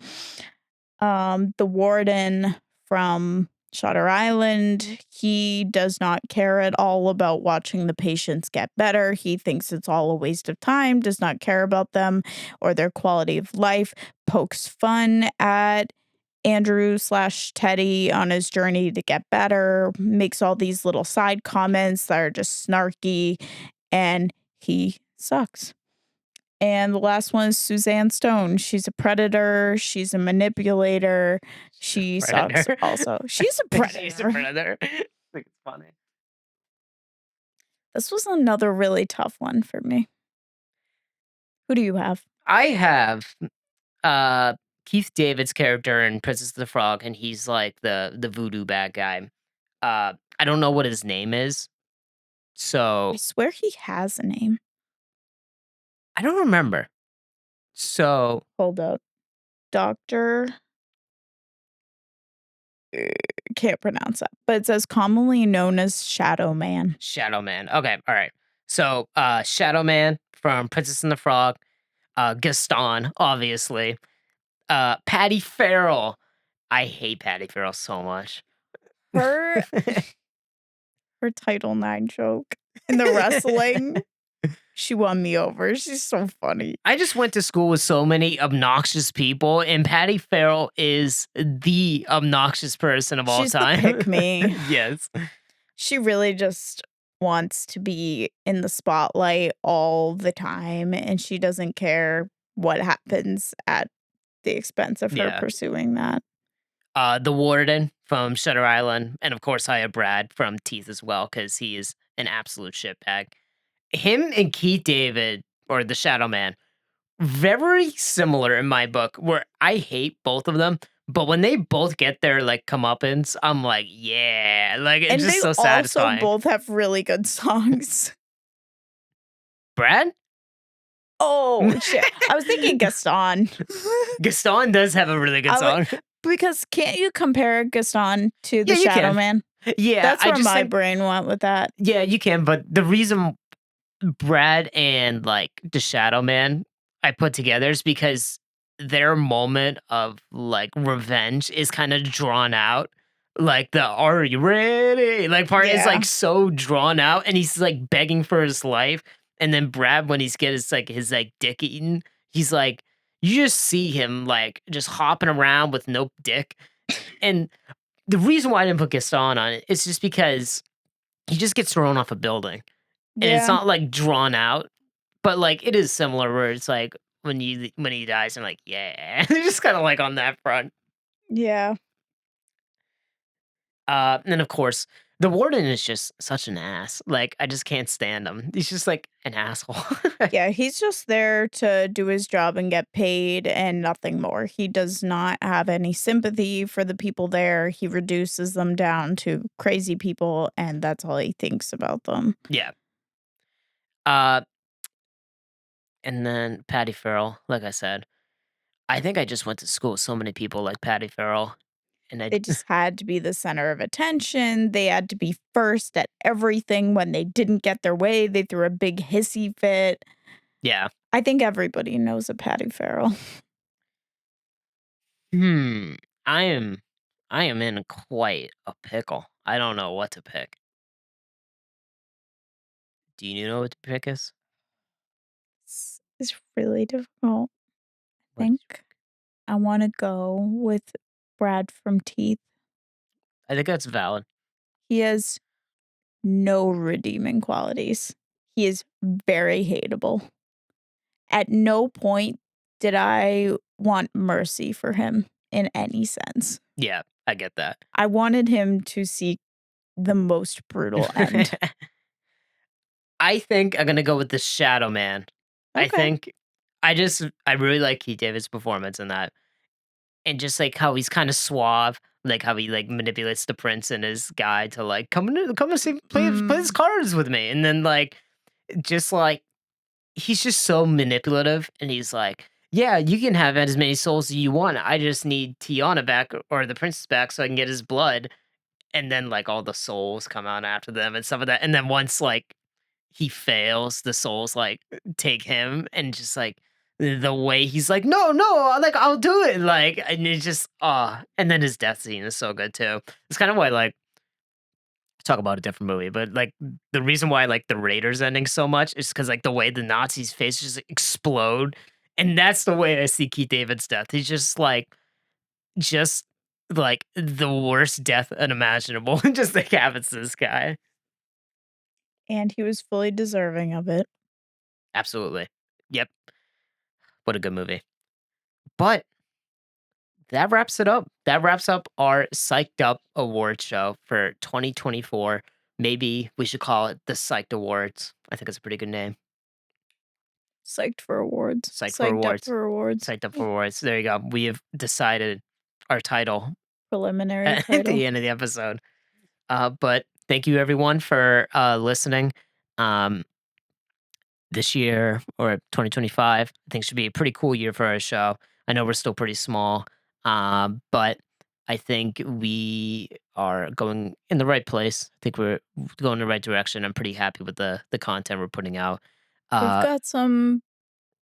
The warden from Shutter Island, he does not care at all about watching the patients get better. He thinks it's all a waste of time, does not care about them or their quality of life, pokes fun at Andrew/Teddy on his journey to get better, makes all these little side comments that are just snarky, and he sucks. And the last one is Suzanne Stone. She's a predator. She's a manipulator. She sucks Predator. also. She's a predator. She's a predator. I think it's funny. This was another really tough one for me. Who do you have? I have Keith David's character in Princess of the Frog, and he's like the voodoo bad guy. I don't know what his name is, so I swear he has a name. I don't remember. So Hold up. Doctor. Can't pronounce that, but it says commonly known as Shadow Man. Shadow Man. Okay, all right. So Shadow Man from Princess and the Frog, Gaston, obviously. Patty Farrell. I hate Patty Farrell so much. Her Title IX joke in the wrestling, she won me over. She's so funny. I just went to school with so many obnoxious people, and Patty Farrell is the obnoxious person of all She's the time. pick me. Yes. She really just wants to be in the spotlight all the time, and she doesn't care what happens at the expense of her Yeah. pursuing that. The Warden from Shutter Island, and of course I have Brad from Teeth as well, because he is an absolute shitbag. Him and Keith David, or the Shadow Man, very similar in my book, where I hate both of them, but when they both get their like comeuppance, I'm like, yeah, like it's And just they so satisfying. also both have really good songs. Brad? Oh, shit. I was thinking Gaston. Gaston does have a really good song. Because can't you compare Gaston to the Yeah, you Shadow can. Man? Yeah, That's I where just my think, brain went with that. yeah, you can, but the reason Brad and like the Shadow Man I put together is because their moment of like revenge is kind of drawn out. Like the "Are you ready?" like part is Yeah. like so drawn out, and he's like begging for his life. And then Brad, when he's get his dick eaten, he's like, you just see him like just hopping around with no dick. And the reason why I didn't put Gaston on it is just because he just gets thrown off a building, and it's Yeah. not like drawn out, but like it is similar where it's like when he dies, I'm like, yeah, just kind of like on that front. Yeah. And then of course the warden is just such an ass. Like I just can't stand him. He's just like an asshole. Yeah, he's just there to do his job and get paid and nothing more. He does not have any sympathy for the people there. He reduces them down to crazy people, and that's all he thinks about them. Yeah. Uh, and then Patty Farrell, like I said, I think I just went to school with so many people like Patty Farrell, and I They just had to be the center of attention. They had to be first at everything. When they didn't get their way, they threw a big hissy fit. yeah. I think everybody knows a Patty Farrell. Hmm. I am I am in quite a pickle. I don't know what to pick. Do you know what the pick is? It's really difficult. I What is your think pick? I want to go with Brad from Teeth. I think that's valid. He has no redeeming qualities. He is very hateable. At no point did I want mercy for him in any sense. Yeah, I get that. I wanted him to seek the most brutal end. I think I'm gonna go with the Shadow Man. I Okay. think I really like Keith David's performance in that. And just, like, how he's kinda suave, like, how he, like, manipulates the prince and his guy to, like, come and see play his Mm, cards with me," and then, just, like, he's just so manipulative, and he's like, "Yeah, you can have as many souls as you want, I just need Tiana back or the princess back so I can get his blood," and then, like, all the souls come out after them and stuff like that, and then once, like, he fails, the souls, like, take him and just, like, the way he's like, "No, no, like, I'll do it," like, and it's just and then his death scene is so good too. It's kind of why, like talk about a different movie, but, like, the reason why I like the Raiders ending so much is because like, the way the Nazis' faces explode, and that's the way I see Keith David's death. He's just, like, the worst death unimaginable, just, like, happens to this guy. and he was fully deserving of it. Absolutely. Yep. What a good movie. But that wraps it up. That wraps up our Psyched Up Awards show for 2024. Maybe we should call it the Psyched Awards. I think it's a pretty good name. Psyched for awards. Psyched for Psyched up Awards. for awards. Psyched Up for Awards. There you go. We have decided our title Preliminary at title. the end of the episode. But thank you everyone for listening. Um, this year or 2025, I think should be a pretty cool year for our show. I know we're still pretty small, but I think we are going in the right place. I think we're going in the right direction. I'm pretty happy with the content we're putting out. We've Uh, got some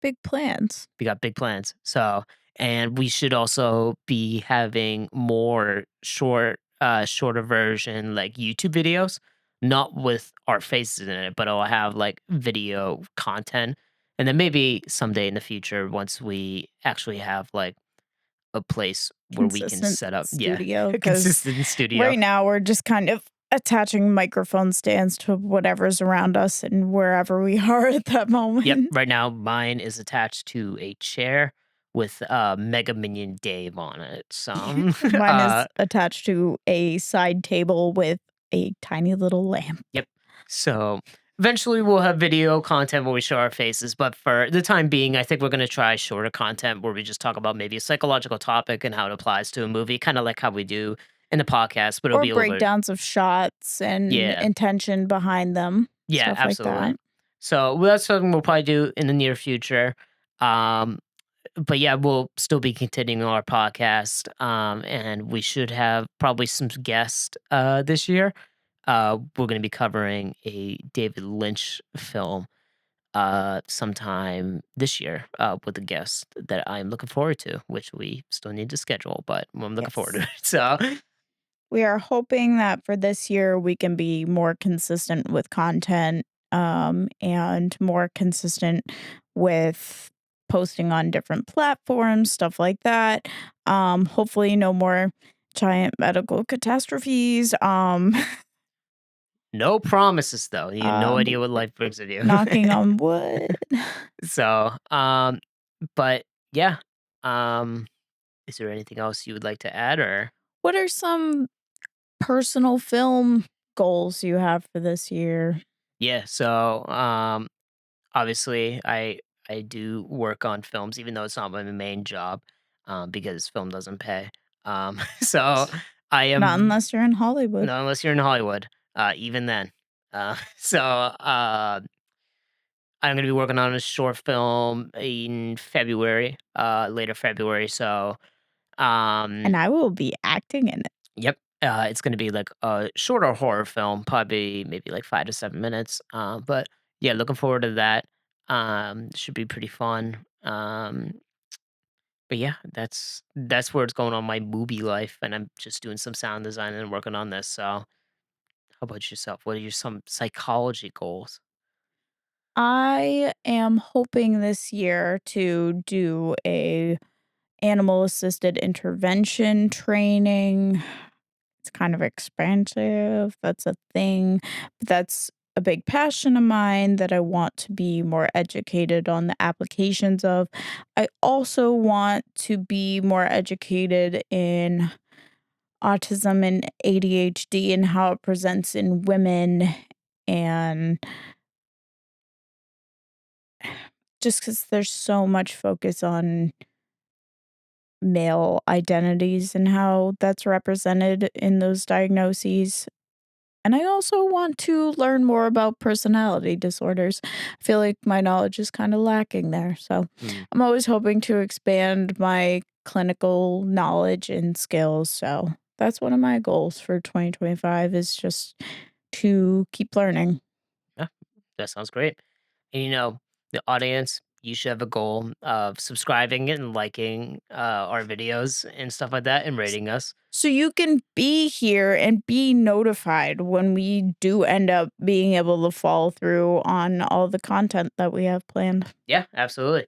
big plans. we got big plans. So, and we should also be having more shorter version like YouTube videos, not with our faces in it, but I'll have like video content. And then maybe someday in the future, once we actually have like a place where we can Consistent set up, yeah, studio, a because consistent studio. right now we're just kind of attaching microphone stands to whatever's around us and wherever we are at that Yep. moment. Right now, mine is attached to a chair with Mega Minion Dave on it. So, Mine is attached to a side table with a tiny little lamp. yep. So eventually we'll have video content where we show our faces, but for the time being, I think we're going to try shorter content where we just talk about maybe a psychological topic and how it applies to a movie, kind of like how we do in the podcast, but it'll Or be a little bit, breakdowns of shots and yeah, intention behind them, yeah, stuff like absolutely. that. So well, that's something we'll probably do in the near future. Um, but yeah, we'll still be continuing our podcast, and we should have probably some guests this year. We're going to be covering a David Lynch film sometime this year with a guest that I'm looking forward to, which we still need to schedule, but I'm looking forward to Yes. it. So, We are hoping that for this year we can be more consistent with content, and more consistent with posting on different platforms, stuff like that. Hopefully no more giant medical catastrophes. No promises though. You have no Um, idea what life brings with you. Knocking on wood. So, but yeah. Um, is there anything else you would like to add or What are some personal film goals you have for this year? yeah, so obviously I do work on films even though it's not my main job because film doesn't pay. So I Not am unless you're in Hollywood. not unless you're in Hollywood. Even then. I'm gonna be working on a short film in February, later February. So um And I will be acting in it. yep. It's gonna be like a shorter horror film, probably maybe like 5 to 7 minutes. But yeah, looking forward to that. Should be pretty fun. But yeah, that's where it's going on my movie life, and I'm just doing some sound design and working on this. So, how about yourself? What are your some psychology goals? I am hoping this year to do a animal assisted intervention training. It's kind of expensive. That's a thing. But that's a big passion of mine that I want to be more educated on the applications of. I also want to be more educated in autism and ADHD and how it presents in women, and just because there's so much focus on male identities and how that's represented in those diagnoses. And I also want to learn more about personality disorders. I feel like my knowledge is kind of lacking there. So Hmm. I'm always hoping to expand my clinical knowledge and skills. So that's one of my goals for 2025 is just to keep learning. Yeah, that sounds great. And the audience, you should have a goal of subscribing and liking our videos and stuff like that, and rating us. So you can be here and be notified when we do end up being able to follow through on all the content that we have planned. Yeah, absolutely.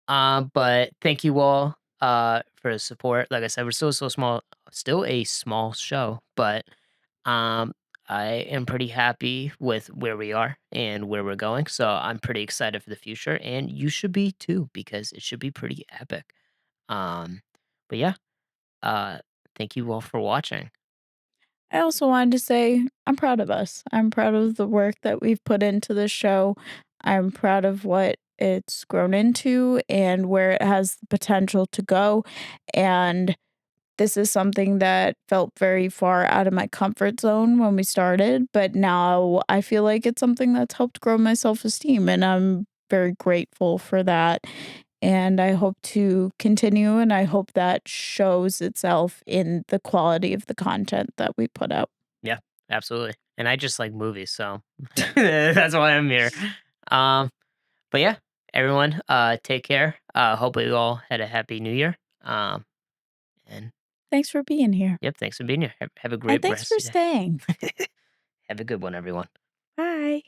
But thank you all for the support. Like I said, we're still so small, still a small show, but um I am pretty happy with where we are and where we're going. So I'm pretty excited for the future, and you should be too because it should be pretty epic. Um but yeah, uh thank you all for watching. I also wanted to say I'm proud of us. I'm proud of the work that we've put into this show. I'm proud of what it's grown into and where it has the potential to go. And this is something that felt very far out of my comfort zone when we started, but now I feel like it's something that's helped grow my self-esteem, and I'm very grateful for that. And I hope to continue, and I hope that shows itself in the quality of the content that we put out. Yeah, absolutely. And I just like movies, so that's why I'm here. Um but yeah, everyone, take care. Hope you all had a happy new year. And Thanks for being here, yep, thanks for being here. Have a and great thanks rest for of your staying. day. Have a good one, everyone. Bye.